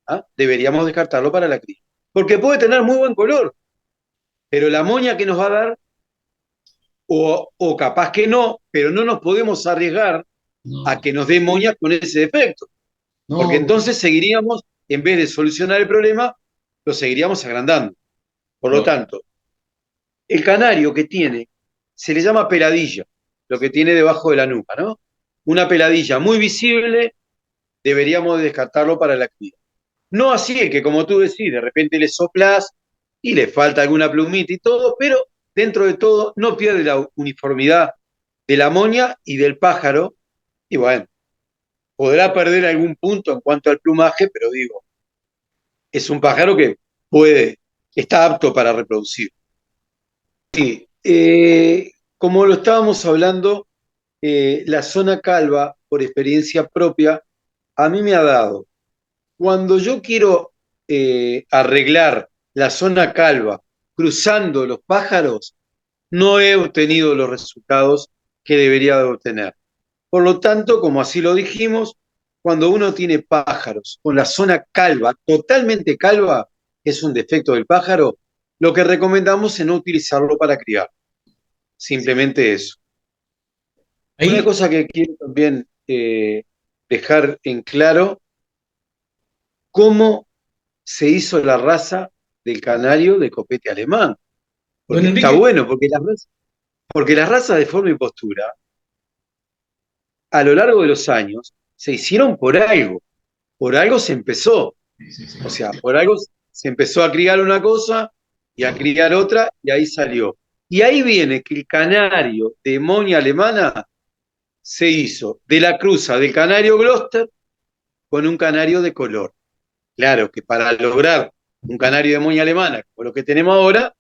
¿Ah? Deberíamos descartarlo para la cría. Porque puede tener muy buen color, pero la moña que nos va a dar, o capaz que no, pero no nos podemos arriesgar a no, que nos dé moña con ese defecto. Porque no, entonces seguiríamos, en vez de solucionar el problema, lo seguiríamos agrandando. Por lo lógico. tanto, el canario que tiene, se le llama peladilla, lo que tiene debajo de la nuca, ¿no? Una peladilla muy visible, deberíamos descartarlo para la cría. No así es que, como tú decís, de repente le soplás y le falta alguna plumita y todo, pero dentro de todo no pierde la uniformidad de la moña y del pájaro, y bueno, podrá perder algún punto en cuanto al plumaje, pero digo, es un pájaro que puede, está apto para reproducir. Sí, como lo estábamos hablando, la zona calva, por experiencia propia, a mí me ha dado. Cuando yo quiero arreglar la zona calva cruzando los pájaros, no he obtenido los resultados que debería de obtener. Por lo tanto, como así lo dijimos, cuando uno tiene pájaros con la zona calva, totalmente calva, es un defecto del pájaro, lo que recomendamos es no utilizarlo para criar. Simplemente eso. Una Ahí, cosa que quiero también dejar en claro, cómo se hizo la raza del canario de copete alemán. don Porque está Enrique, bueno, porque las razas de forma y postura, a lo largo de los años, se hicieron por algo se empezó. sí, sí, O sí. sea, por algo se empezó a criar una cosa y a criar otra y ahí salió. Y ahí viene que el canario de moña alemana se hizo de la cruza del canario Gloucester con un canario de color. Claro que para lograr un canario de moña alemana como lo que tenemos ahora,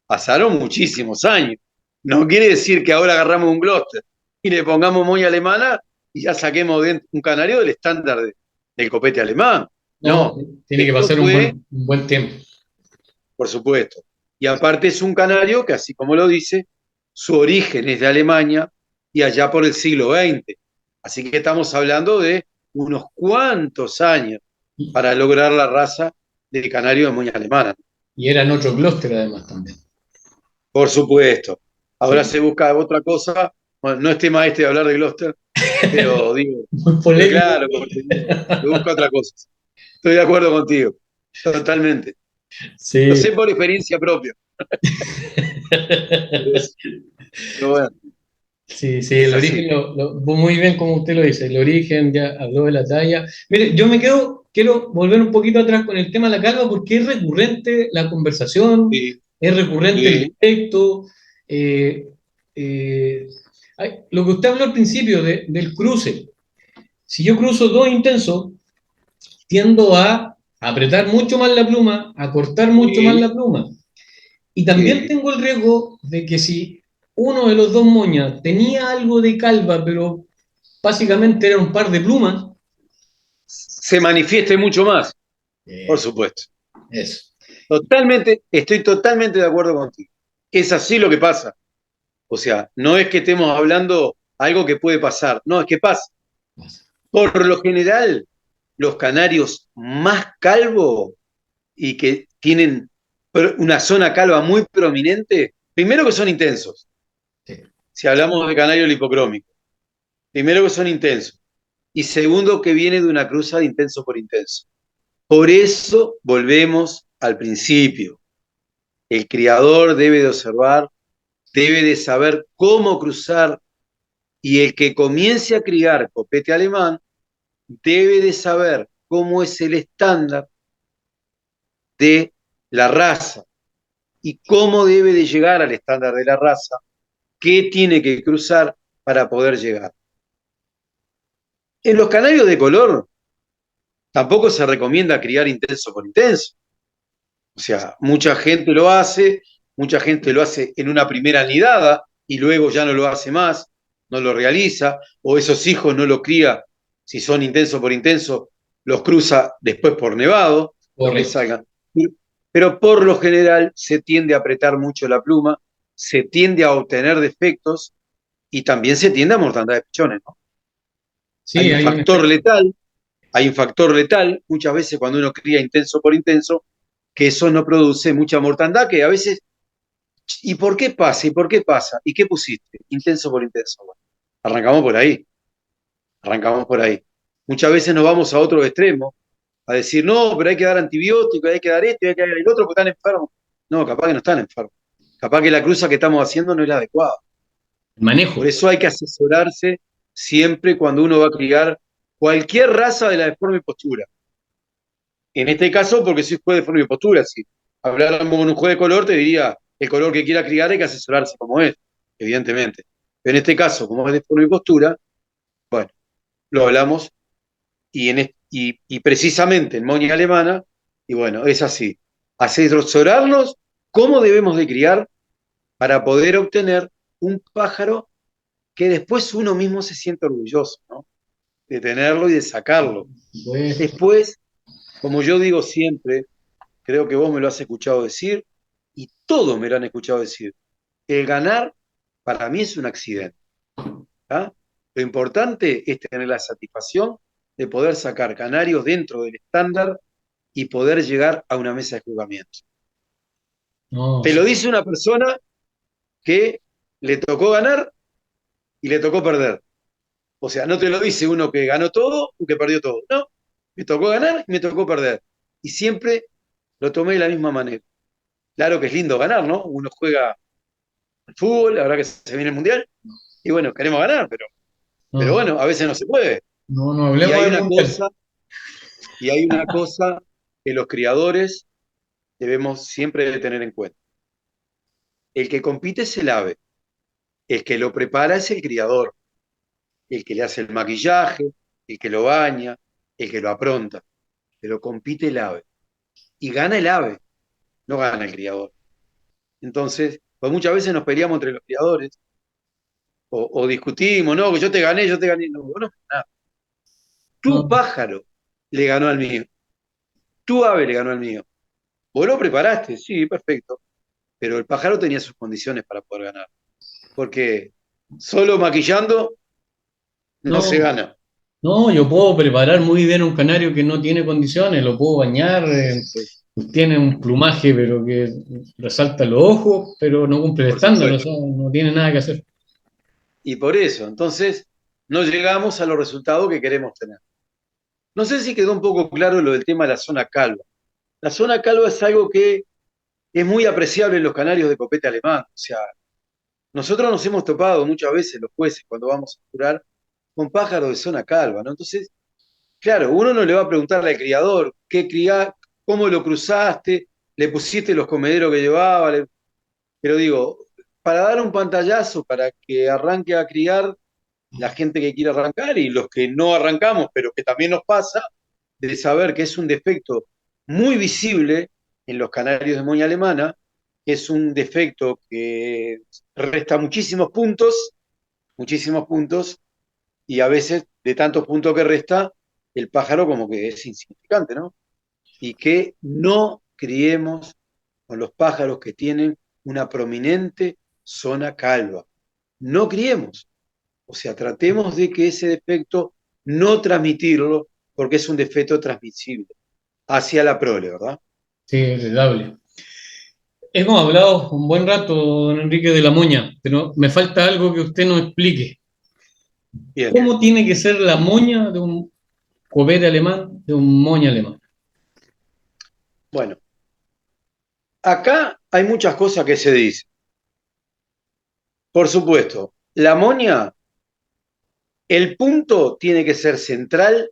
pasaron muchísimos años. No quiere decir que ahora agarramos un Gloucester y le pongamos moña alemana y ya saquemos un canario del estándar del copete alemán. No, No, tiene que esto pasar fue, un buen tiempo. por supuesto. Y aparte es un canario que, así como lo dice, su origen es de Alemania y allá por el siglo XX. Así que estamos hablando de unos cuantos años Y, para lograr la raza del canario de moña alemana. y eran otro clúster además también. Por supuesto. Ahora Sí, se busca otra cosa. Bueno, no es tema este de hablar de Gloucester, pero digo, muy pero polémico. claro, porque digo, se busca otra cosa. Estoy de acuerdo contigo, totalmente. Lo Sí. sé por experiencia propia. Pero, pero bueno, Sí, sí, es el así. origen, muy bien como usted lo dice, el origen ya habló de la talla. Mire, yo quiero volver un poquito atrás con el tema de la calva porque es recurrente la conversación, Sí, es recurrente el sí, defecto. eh, eh, lo que usted habló al principio del cruce. Si yo cruzo dos intensos, tiendo a apretar mucho más la pluma, acortar mucho más Sí, la pluma. Y también sí. tengo el riesgo de que si uno de los dos moñas tenía algo de calva, pero básicamente era un par de plumas, Se manifieste mucho más, por eh, supuesto. eso. Totalmente, estoy totalmente de acuerdo contigo. Es así lo que pasa. O sea, no es que estemos hablando algo que puede pasar, no, es que pasa. Por lo general, los canarios más calvos y que tienen una zona calva muy prominente, primero que son intensos, Sí. si hablamos de canario lipocrómico, primero que son intensos, y segundo que viene de una cruza de intenso por intenso. Por eso volvemos al principio. El criador debe de observar, debe de saber cómo cruzar, y el que comience a criar copete alemán debe de saber cómo es el estándar de la raza y cómo debe de llegar al estándar de la raza, qué tiene que cruzar para poder llegar. En los canarios de color tampoco se recomienda criar intenso por intenso. O sea, mucha gente lo hace en una primera nidada y luego ya no lo hace más, no lo realiza, o esos hijos no lo cría, si son intenso por intenso, los cruza después por nevado, los que Correcto. salgan. Pero por lo general se tiende a apretar mucho la pluma, se tiende a obtener defectos y también se tiende a mortandad de pichones, ¿no? Hay Sí, un hay un factor efecto. letal, hay un factor letal, muchas veces cuando uno cría intenso por intenso, que eso no produce mucha mortandad, que a veces, ¿y por qué pasa? ¿Y por qué pasa? ¿Y qué pusiste? Intenso por intenso. Bueno, arrancamos por ahí, arrancamos por ahí. Muchas veces nos vamos a otro extremo, a decir, no, pero hay que dar antibióticos, hay que dar esto, hay que dar el otro, porque están enfermos. No, capaz que no están enfermos. Capaz que la cruza que estamos haciendo no es la adecuada. El manejo. Por eso hay que asesorarse siempre cuando uno va a criar cualquier raza de la deforme postura. En este caso, porque soy juez de forma y postura, si habláramos con un juez de color, te diría, el color que quiera criar hay que asesorarse como es, evidentemente. Pero en este caso, como es de forma y postura, bueno, lo hablamos y precisamente en moña alemana, y bueno, es así. Asesorarnos cómo debemos de criar para poder obtener un pájaro que después uno mismo se siente orgulloso, ¿no? De tenerlo y de sacarlo. Pues, Después, como yo digo siempre, creo que vos me lo has escuchado decir y todos me lo han escuchado decir. El ganar para mí es un accidente. ¿Ah? Lo importante es tener la satisfacción de poder sacar canarios dentro del estándar y poder llegar a una mesa de juzgamiento. no, Te lo sí. dice una persona que le tocó ganar y le tocó perder. O sea, no te lo dice uno que ganó todo o que perdió todo. No, me tocó ganar y me tocó perder. Y siempre lo tomé de la misma manera. Claro que es lindo ganar, ¿no? Uno juega al fútbol, la verdad que se viene el mundial, y bueno, queremos ganar, pero No, bueno, a veces no se puede. no, no Y hablemos hay del una mundial. cosa, y hay una cosa que los criadores debemos siempre de tener en cuenta. El que compite es el ave, el que lo prepara es el criador, el que le hace el maquillaje, el que lo baña, el que lo apronta, pero compite el ave. Y gana el ave, no gana el criador. Entonces, pues muchas veces nos peleamos entre los criadores o discutimos, no, que yo te gané, yo te gané. No, bueno, nada. Tu No, pájaro le ganó al mío, tu ave le ganó al mío. Vos lo preparaste, sí, perfecto, pero el pájaro tenía sus condiciones para poder ganar, porque solo maquillando no se no, gana. no, yo puedo preparar muy bien un canario que no tiene condiciones, lo puedo bañar, Por supuesto, tiene un plumaje, pero que resalta los ojos, pero no cumple el por estándar, o supuesto. sea, no tiene nada que hacer. Y por eso, entonces, no llegamos a los resultados que queremos tener. No sé si quedó un poco claro lo del tema de la zona calva. La zona calva es algo que es muy apreciable en los canarios de copete alemán. O sea, nosotros nos hemos topado muchas veces los jueces cuando vamos a curar con pájaros de zona calva, ¿no? Entonces, claro, uno no le va a preguntarle al criador qué criá, cómo lo cruzaste, le pusiste los comederos que llevaba, pero digo, para dar un pantallazo, para que arranque a criar la gente que quiere arrancar y los que no arrancamos, pero que también nos pasa, de saber que es un defecto muy visible en los canarios de moña alemana. Es un defecto que resta muchísimos puntos, y a veces de tantos puntos que resta, el pájaro como que es insignificante, ¿no? Y que no criemos con los pájaros que tienen una prominente zona calva. No criemos. O sea, tratemos de que ese defecto no transmitirlo, porque es un defecto transmisible hacia la prole, ¿verdad? Sí, heredable. Hemos hablado un buen rato, don Enrique, de la moña, pero me falta algo que usted nos explique. Bien, ¿Cómo tiene que ser la moña de un copete alemán, de un moña alemán? bueno, acá hay muchas cosas que se dicen. Por supuesto, la moña, el punto tiene que ser central,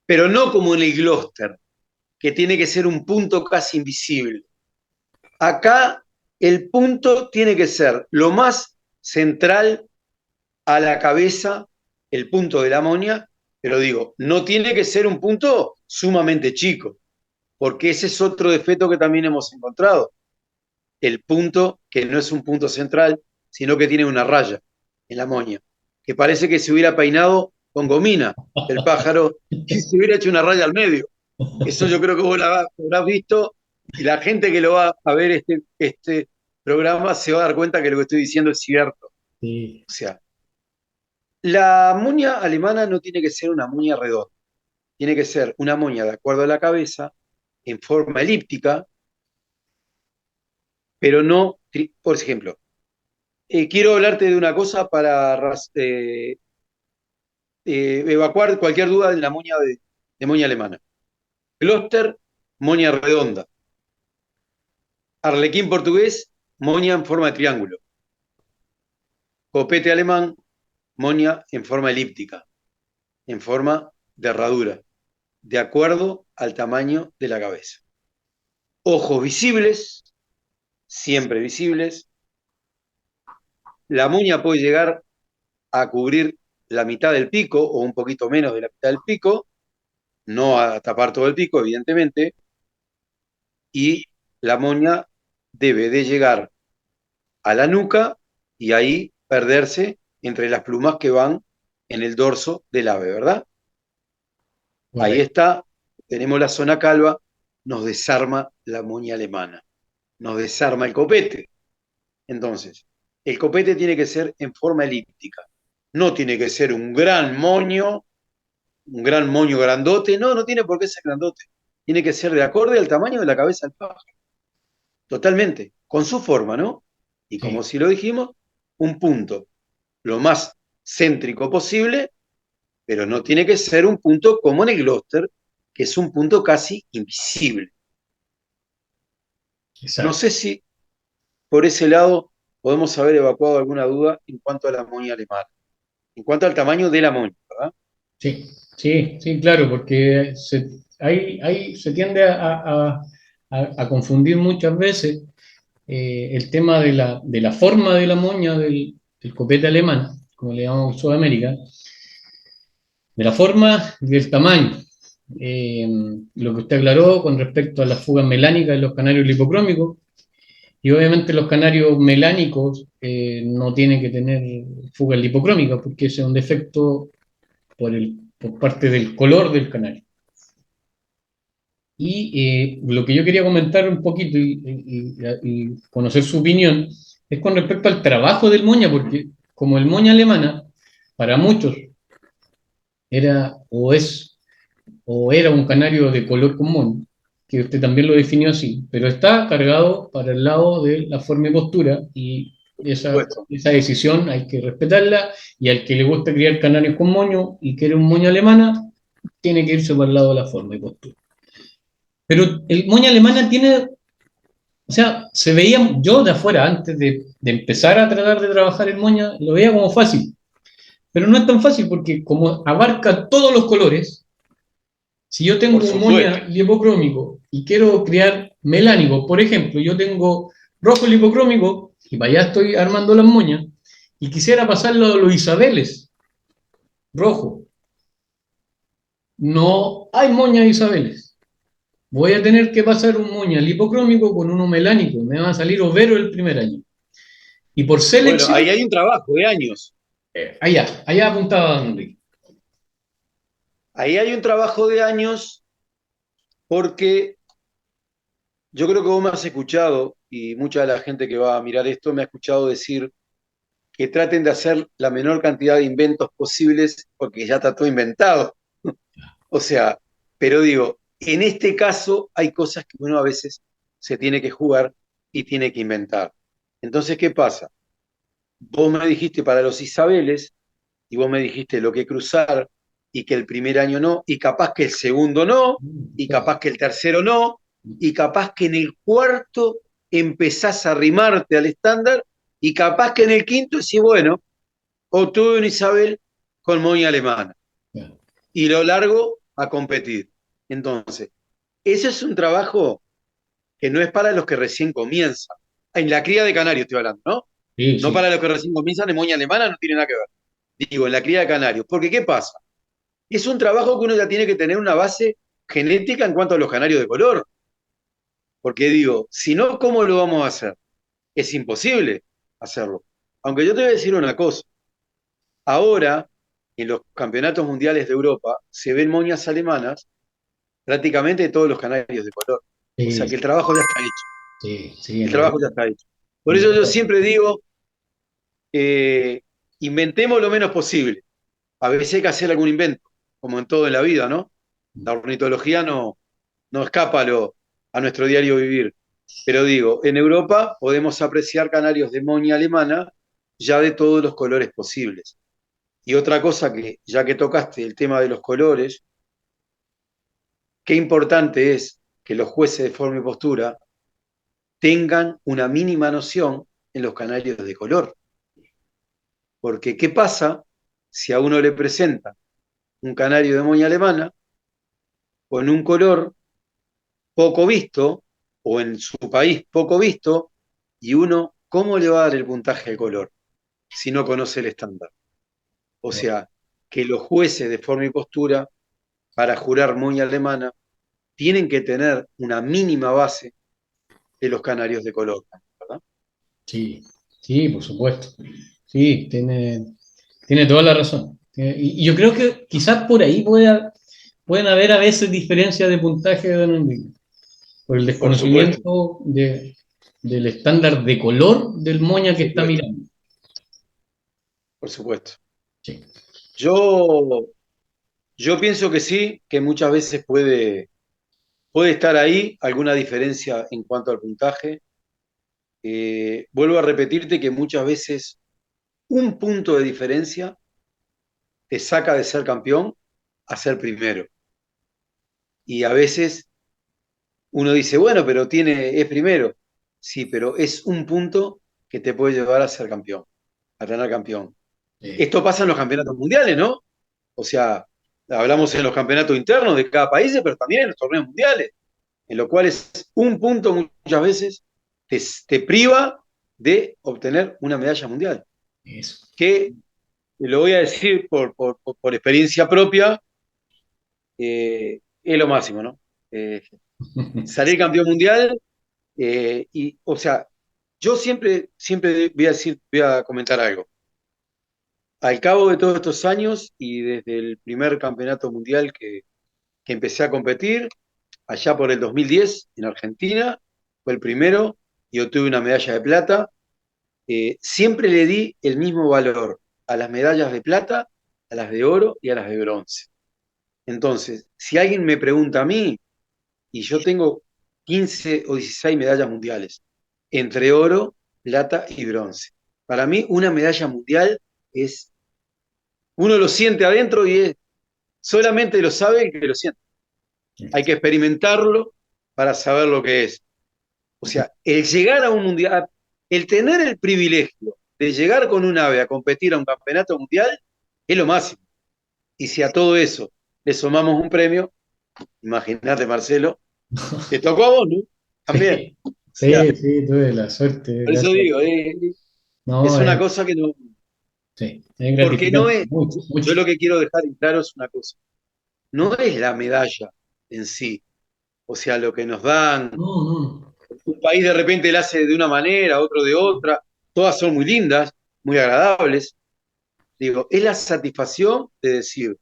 pero no como en el Gloucester, que tiene que ser un punto casi invisible. Acá el punto tiene que ser lo más central a la cabeza, el punto de la moña, pero digo, no tiene que ser un punto sumamente chico, porque ese es otro defecto que también hemos encontrado. El punto que no es un punto central, sino que tiene una raya en la moña, que parece que se hubiera peinado con gomina el pájaro y se hubiera hecho una raya al medio. Eso yo creo que vos la habrás visto, y la gente que lo va a ver este programa se va a dar cuenta que lo que estoy diciendo es cierto. Sí, O sea, la moña alemana no tiene que ser una moña redonda, tiene que ser una moña de acuerdo a la cabeza, en forma elíptica, pero no, por ejemplo, quiero hablarte de una cosa para evacuar cualquier duda en la moña de moña alemana. Gloucester, moña redonda. Arlequín portugués, moña en forma de triángulo. Copete alemán, moña en forma elíptica, en forma de herradura, de acuerdo al tamaño de la cabeza. Ojos visibles, siempre visibles. La moña puede llegar a cubrir la mitad del pico o un poquito menos de la mitad del pico, no a tapar todo el pico, evidentemente, y la moña debe de llegar a la nuca y ahí perderse entre las plumas que van en el dorso del ave, ¿verdad? Ahí correcto. está, tenemos la zona calva, nos desarma la moña alemana, nos desarma el copete. Entonces, el copete tiene que ser en forma elíptica, no tiene que ser un gran moño grandote, no, no tiene por qué ser grandote, tiene que ser de acorde al tamaño de la cabeza del pájaro, totalmente, con su forma, ¿no? Y como Sí, si lo dijimos, un punto lo más céntrico posible, pero no tiene que ser un punto como en el Gloucester, que es un punto casi invisible. No exacto. sé si por ese lado podemos haber evacuado alguna duda en cuanto a la moña alemana, en cuanto al tamaño de la moña, ¿verdad? Sí, sí, sí, claro, porque se tiende a confundir muchas veces el tema de la forma de la moña del copete alemán, como le llamamos en Sudamérica, de la forma y del tamaño. Eh, lo que usted aclaró con respecto a las fugas melánicas de los canarios lipocrómicos, y obviamente los canarios melánicos no tienen que tener fugas lipocrómicas, porque ese es un defecto por parte del color del canario. Y lo que yo quería comentar un poquito y conocer su opinión es con respecto al trabajo del moña, porque como el moña alemana, para muchos era o era un canario de color común, que usted también lo definió así, pero está cargado para el lado de la forma y postura, y Por supuesto. esa decisión hay que respetarla, y al que le gusta criar canarios con moño y quiere un moño alemana, tiene que irse para el lado de la forma y postura. Pero el moña alemana tiene, o sea, se veía, yo de afuera, antes de empezar a tratar de trabajar el moña, lo veía como fácil, pero no es tan fácil porque como abarca todos los colores, si yo Por tengo un supuesto. moña lipocrómico y quiero crear melánico, por ejemplo, yo tengo rojo lipocrómico y para allá estoy armando las moñas y quisiera pasarlo a los isabeles rojo. No hay moñas isabeles. voy a tener que pasar un Moña lipocrómico con uno melánico, me va a salir overo el primer año. Y por Bueno, selección, ahí hay un trabajo de años. allá apuntaba Don Enrique. Ahí hay un trabajo de años porque yo creo que vos me has escuchado y mucha de la gente que va a mirar esto me ha escuchado decir que traten de hacer la menor cantidad de inventos posibles porque ya está todo inventado. O sea, pero digo, en este caso hay cosas que uno a veces se tiene que jugar y tiene que inventar. Entonces, ¿qué pasa? Vos me dijiste para los Isabeles y vos me dijiste lo que cruzar y que el primer año no, y capaz que el segundo no, y capaz que el tercero no, y capaz que en el cuarto empezás a arrimarte al estándar, y capaz que en el quinto decís, bueno, obtuve un Isabel con moña alemana, y lo largo a competir. Entonces, ese es un trabajo que no es para los que recién comienzan. En la cría de canarios estoy hablando, ¿no? Sí, No sí. para los que recién comienzan en moña alemana, no tiene nada que ver. Digo, en la cría de canarios. Porque, ¿qué pasa? Es un trabajo que uno ya tiene que tener una base genética en cuanto a los canarios de color. Porque digo, si no, ¿cómo lo vamos a hacer? Es imposible hacerlo. Aunque yo te voy a decir una cosa. Ahora, en los campeonatos mundiales de Europa, se ven moñas alemanas prácticamente de todos los canarios de color. O sea que Sí, el trabajo ya está hecho. sí, sí, El trabajo ya está hecho. Por en eso yo Europa. siempre digo, eh, inventemos lo menos posible. A veces hay que hacer algún invento, como en todo en la vida, ¿no? La ornitología no escapa a nuestro diario vivir. Pero digo, en Europa podemos apreciar canarios de moña alemana ya de todos los colores posibles. Y otra cosa que, ya que tocaste el tema de los colores, qué importante es que los jueces de forma y postura tengan una mínima noción en los canarios de color. Porque ¿qué pasa si a uno le presenta un canario de moña alemana con un color poco visto, o en su país poco visto, y uno, ¿cómo le va a dar el puntaje al color si no conoce el estándar? O sea, que los jueces de forma y postura, para jurar moña alemana, tienen que tener una mínima base de los canarios de color, ¿verdad? Sí, sí, por supuesto. Sí, tiene toda la razón. Y yo creo que quizás por ahí pueden haber a veces diferencias de puntaje de Don Enrique, por el Por supuesto, desconocimiento del estándar de color del por moña que está supuesto, mirando. por supuesto. Sí. Yo, yo pienso que sí, que muchas veces puede estar ahí alguna diferencia en cuanto al puntaje. Vuelvo a repetirte que muchas veces un punto de diferencia te saca de ser campeón a ser primero. Y a veces uno dice, bueno, pero es primero. Sí, pero es un punto que te puede llevar a ser campeón, a tener campeón. Sí. Esto pasa en los campeonatos mundiales, ¿no? O sea, hablamos en los campeonatos internos de cada país, pero también en los torneos mundiales, en lo cual es un punto muchas veces te priva de obtener una medalla mundial. Eso. Que lo voy a decir por experiencia propia, es lo máximo, ¿no? Salir campeón mundial, o sea, yo siempre voy a decir, voy a comentar algo. Al cabo de todos estos años y desde el primer campeonato mundial que empecé a competir, allá por el 2010 en Argentina, fue el primero y obtuve una medalla de plata. Siempre le di el mismo valor a las medallas de plata, a las de oro y a las de bronce. Entonces, si alguien me pregunta a mí, y yo tengo 15 o 16 medallas mundiales, entre oro, plata y bronce. Para mí, una medalla mundial es, uno lo siente adentro y solamente lo sabe el que lo siente. Hay que experimentarlo para saber lo que es. O sea, el llegar a un mundial, el tener el privilegio de llegar con un ave a competir a un campeonato mundial, es lo máximo. Y si a todo eso le sumamos un premio, imagínate, Marcelo, te tocó a vos, ¿no? También. Sí, O sea, sí, sí, tuve la suerte, por eso gracias. digo, es No, una cosa que no. sí, es Porque no gratificante, es. mucho, Yo mucho. lo que quiero dejar en claro es una cosa. No es la medalla en sí, O sea, lo que nos dan, No, no. un país de repente la hace de una manera, otro de otra, todas son muy lindas, muy agradables. Digo, es la satisfacción de decir,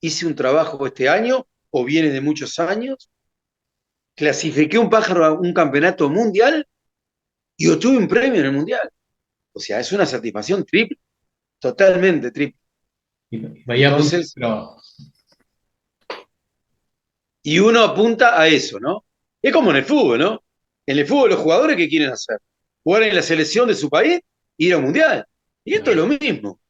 hice un trabajo este año o viene de muchos años, clasifiqué un pájaro a un campeonato mundial y obtuve un premio en el mundial. O sea, es una satisfacción triple, totalmente triple. Y vaya punto de Entonces, trabajo. y uno apunta a eso, ¿no? Es como en el fútbol, ¿no? En el fútbol los jugadores, ¿qué quieren hacer? Jugar en la selección de su país, ir a un mundial. Y esto es lo mismo.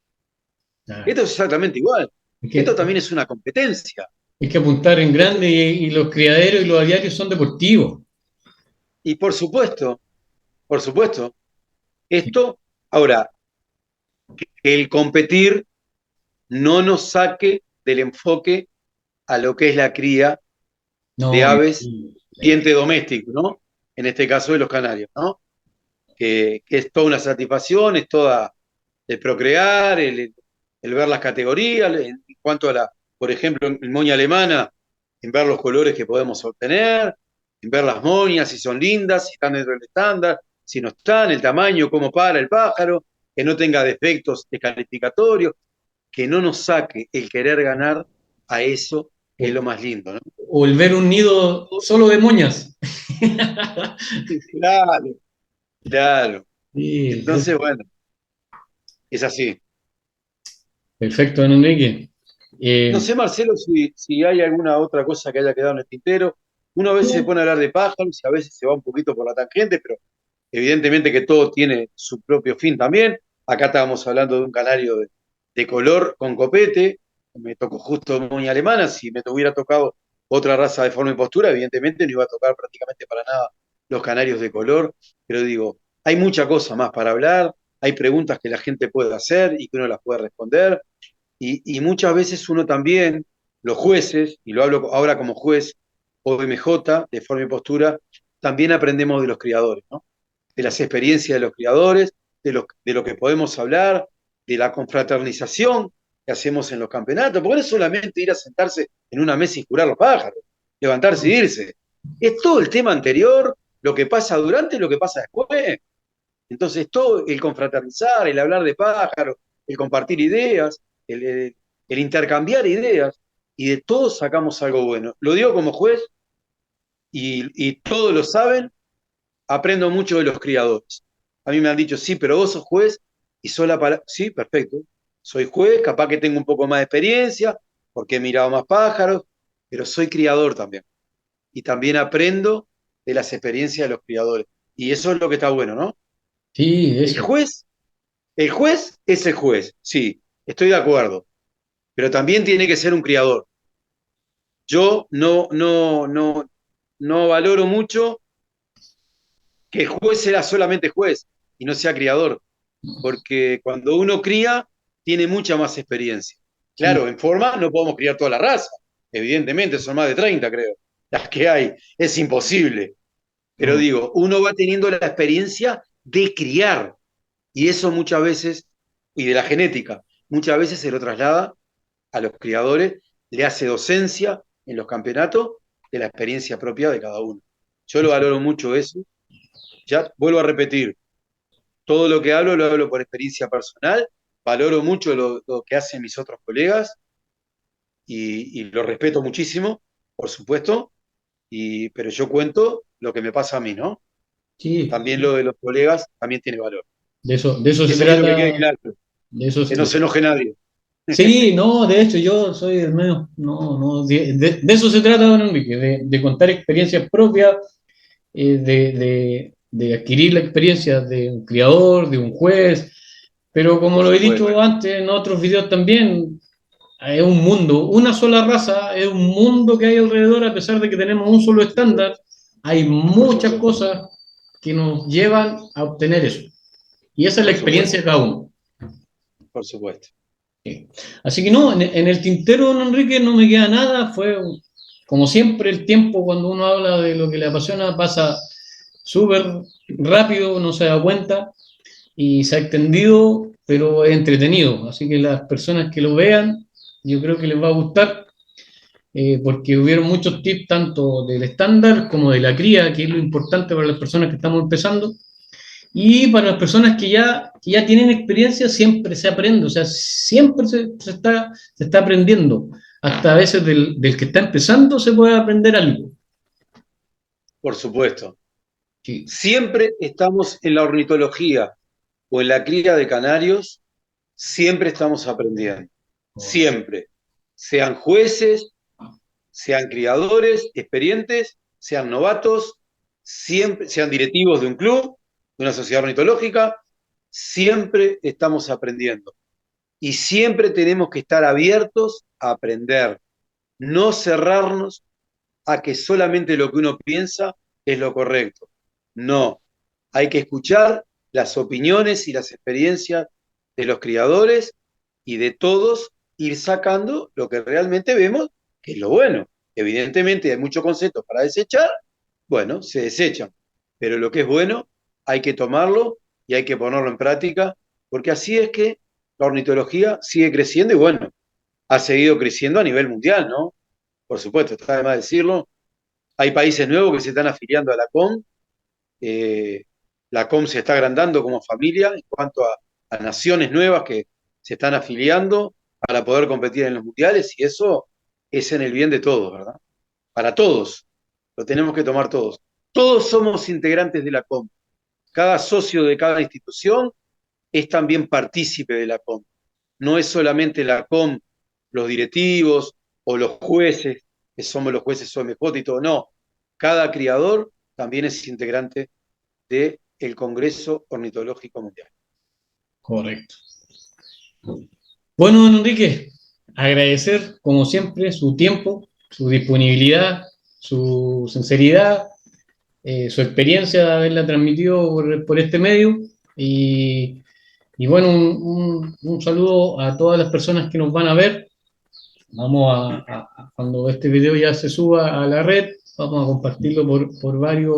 Ah, Esto es exactamente igual. Es Esto que, también es una competencia. hay que apuntar en grande y los criaderos y los aviarios son deportivos. Y por supuesto, esto, ahora, el competir no nos saque del enfoque a lo que es la cría de No, aves diente doméstico, ¿no? En este caso de los canarios, ¿no? Que es toda una satisfacción, es toda el procrear, el ver las categorías, en cuanto a la, por ejemplo, en moña alemana, en ver los colores que podemos obtener, en ver las moñas, si son lindas, si están dentro del estándar, si no están, el tamaño, cómo para el pájaro, que no tenga defectos descalificatorios, que no nos saque el querer ganar a eso, que es lo más lindo, ¿no? o el ver un nido solo de moñas. Claro, claro. Sí, Entonces, bueno, es así. perfecto, don Enrique. No Eh, sé, Marcelo, si hay alguna otra cosa que haya quedado en el tintero. Uno a veces se no, pone a hablar de pájaros y a veces se va un poquito por la tangente, pero evidentemente que todo tiene su propio fin también. Acá estábamos hablando de un canario de color con copete, me tocó justo moña alemana, si me hubiera tocado otra raza de forma y postura, evidentemente no iba a tocar prácticamente para nada los canarios de color, pero digo, hay mucha cosa más para hablar, hay preguntas que la gente puede hacer y que uno las puede responder, y muchas veces uno también, los jueces, y lo hablo ahora como juez OMJ, de forma y postura, también aprendemos de los criadores, ¿no? De las experiencias de los criadores, de lo que podemos hablar, de la confraternización que hacemos en los campeonatos, porque no es solamente ir a sentarse en una mesa y curar los pájaros, levantarse y irse. Es todo el tema anterior, lo que pasa durante y lo que pasa después. Entonces, todo el confraternizar, el hablar de pájaros, el compartir ideas, el intercambiar ideas, y de todos sacamos algo bueno. Lo digo como juez y todos lo saben, aprendo mucho de los criadores. A mí me han dicho, sí, pero vos sos juez y sos la palabra. Sí, perfecto. Soy juez, capaz que tengo un poco más de experiencia, porque he mirado más pájaros, pero soy criador también. Y también aprendo de las experiencias de los criadores. Y eso es lo que está bueno, ¿no? sí, El eso. juez El juez es el juez, sí, estoy de acuerdo, pero también tiene que ser un criador. Yo no valoro mucho que el juez sea solamente juez y no sea criador, porque cuando uno cría, tiene mucha más experiencia. Sí, Claro, en forma no podemos criar toda la raza, evidentemente, son más de 30, creo, las que hay, es imposible. Pero no. digo, uno va teniendo la experiencia de criar, y eso muchas veces, y de la genética, muchas veces se lo traslada a los criadores, le hace docencia en los campeonatos de la experiencia propia de cada uno. Yo lo valoro mucho eso. Ya vuelvo a repetir, todo lo que hablo lo hablo por experiencia personal, valoro mucho lo que hacen mis otros colegas y lo respeto muchísimo, por supuesto, pero yo cuento lo que me pasa a mí, ¿no? Sí, También lo de los colegas también tiene valor. de eso se Eso quiero que quede trata, claro, de eso que se no se trata. enoje nadie. Sí, no, de hecho, yo soy el menos, no, no, de eso se trata, don Enrique, de contar experiencias propias, de adquirir la experiencia de un criador, de un juez, pero como Por lo he supuesto, dicho antes en otros videos también, es un mundo, una sola raza, es un mundo que hay alrededor, a pesar de que tenemos un solo por supuesto, estándar, hay por muchas supuesto, cosas que nos llevan a obtener eso. Y esa es la por experiencia supuesto, de cada uno. por supuesto. Sí. Así que no, en el tintero, don Enrique, no me queda nada. Fue, como siempre, el tiempo cuando uno habla de lo que le apasiona pasa súper rápido, no se da cuenta y se ha extendido, pero es entretenido. Así que las personas que lo vean, yo creo que les va a gustar. porque hubieron muchos tips tanto del estándar como de la cría, que es lo importante para las personas que estamos empezando. Y para las personas que ya tienen experiencia, siempre se aprende, o sea, siempre se está aprendiendo. Hasta a veces del que está empezando se puede aprender algo. Por supuesto. Sí. Siempre estamos en la ornitología o en la cría de canarios, siempre estamos aprendiendo. Siempre. Sean jueces, sean criadores, experientes, sean novatos, siempre, sean directivos de un club, de una sociedad ornitológica, siempre estamos aprendiendo. Y siempre tenemos que estar abiertos a aprender, no cerrarnos a que solamente lo que uno piensa es lo correcto. No, hay que escuchar las opiniones y las experiencias de los criadores y de todos, ir sacando lo que realmente vemos que es lo bueno. Evidentemente hay muchos conceptos para desechar, bueno, se desechan, pero lo que es bueno hay que tomarlo y hay que ponerlo en práctica, porque así es que la ornitología sigue creciendo y bueno, ha seguido creciendo a nivel mundial, ¿no? Por supuesto, está de más decirlo. Hay países nuevos que se están afiliando a la COM. La COM se está agrandando como familia en cuanto a naciones nuevas que se están afiliando para poder competir en los mundiales y eso es en el bien de todos, ¿verdad? Para todos, lo tenemos que tomar todos. Todos somos integrantes de la COM. Cada socio de cada institución es también partícipe de la COM. No es solamente la COM, los directivos o los jueces, que somos los jueces OMJ y todo, no. Cada criador también es integrante del Congreso Ornitológico Mundial. Correcto. Bueno, don Enrique, agradecer como siempre su tiempo, su disponibilidad, su sinceridad, su experiencia de haberla transmitido por este medio y bueno, un saludo a todas las personas que nos van a ver. Vamos cuando este video ya se suba a la red, vamos a compartirlo por varias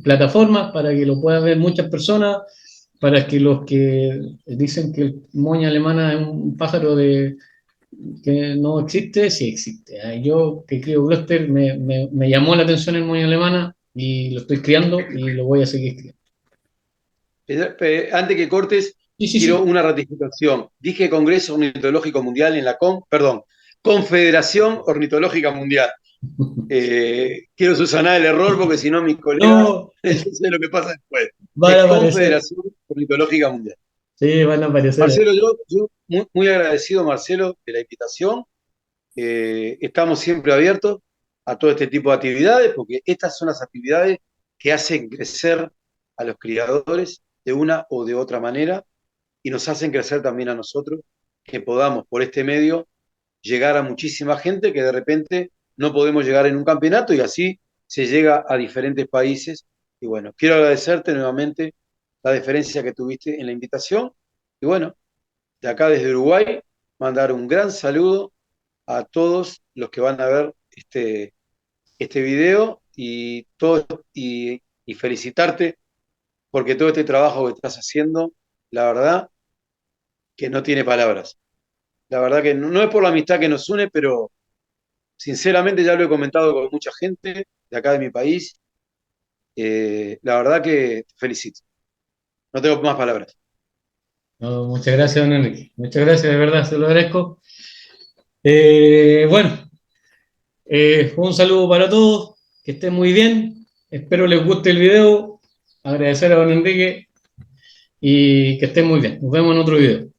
plataformas para que lo puedan ver muchas personas, para que los que dicen que el moña alemana es un pájaro que no existe, sí existe. Yo que crío Gloucester me llamó la atención el moña alemana y lo estoy criando y lo voy a seguir criando. Antes que cortes, Sí, sí, quiero sí. una ratificación. Dije Congreso Ornitológico Mundial en la perdón, Confederación Ornitológica Mundial. Quiero subsanar el error porque si no mis colegas, No, yo sé lo que pasa después. van a Es aparecer. Confederación Ornitológica Mundial. Sí, van a aparecer. Marcelo, yo muy, muy agradecido, Marcelo, de la invitación. Estamos siempre abiertos a todo este tipo de actividades, porque estas son las actividades que hacen crecer a los criadores de una o de otra manera y nos hacen crecer también a nosotros, que podamos por este medio llegar a muchísima gente que de repente no podemos llegar en un campeonato y así se llega a diferentes países. Y bueno, quiero agradecerte nuevamente la deferencia que tuviste en la invitación y bueno, de acá desde Uruguay, mandar un gran saludo a todos los que van a ver este video y felicitarte porque todo este trabajo que estás haciendo, la verdad que no tiene palabras. La verdad que no es por la amistad que nos une, pero sinceramente ya lo he comentado con mucha gente de acá de mi país. La verdad que te felicito. No tengo más palabras. No, muchas gracias, don Enrique. Muchas gracias, de verdad, se lo agradezco. Bueno, un saludo para todos, que estén muy bien. Espero les guste el video. Agradecer a don Enrique y que estén muy bien. Nos vemos en otro video.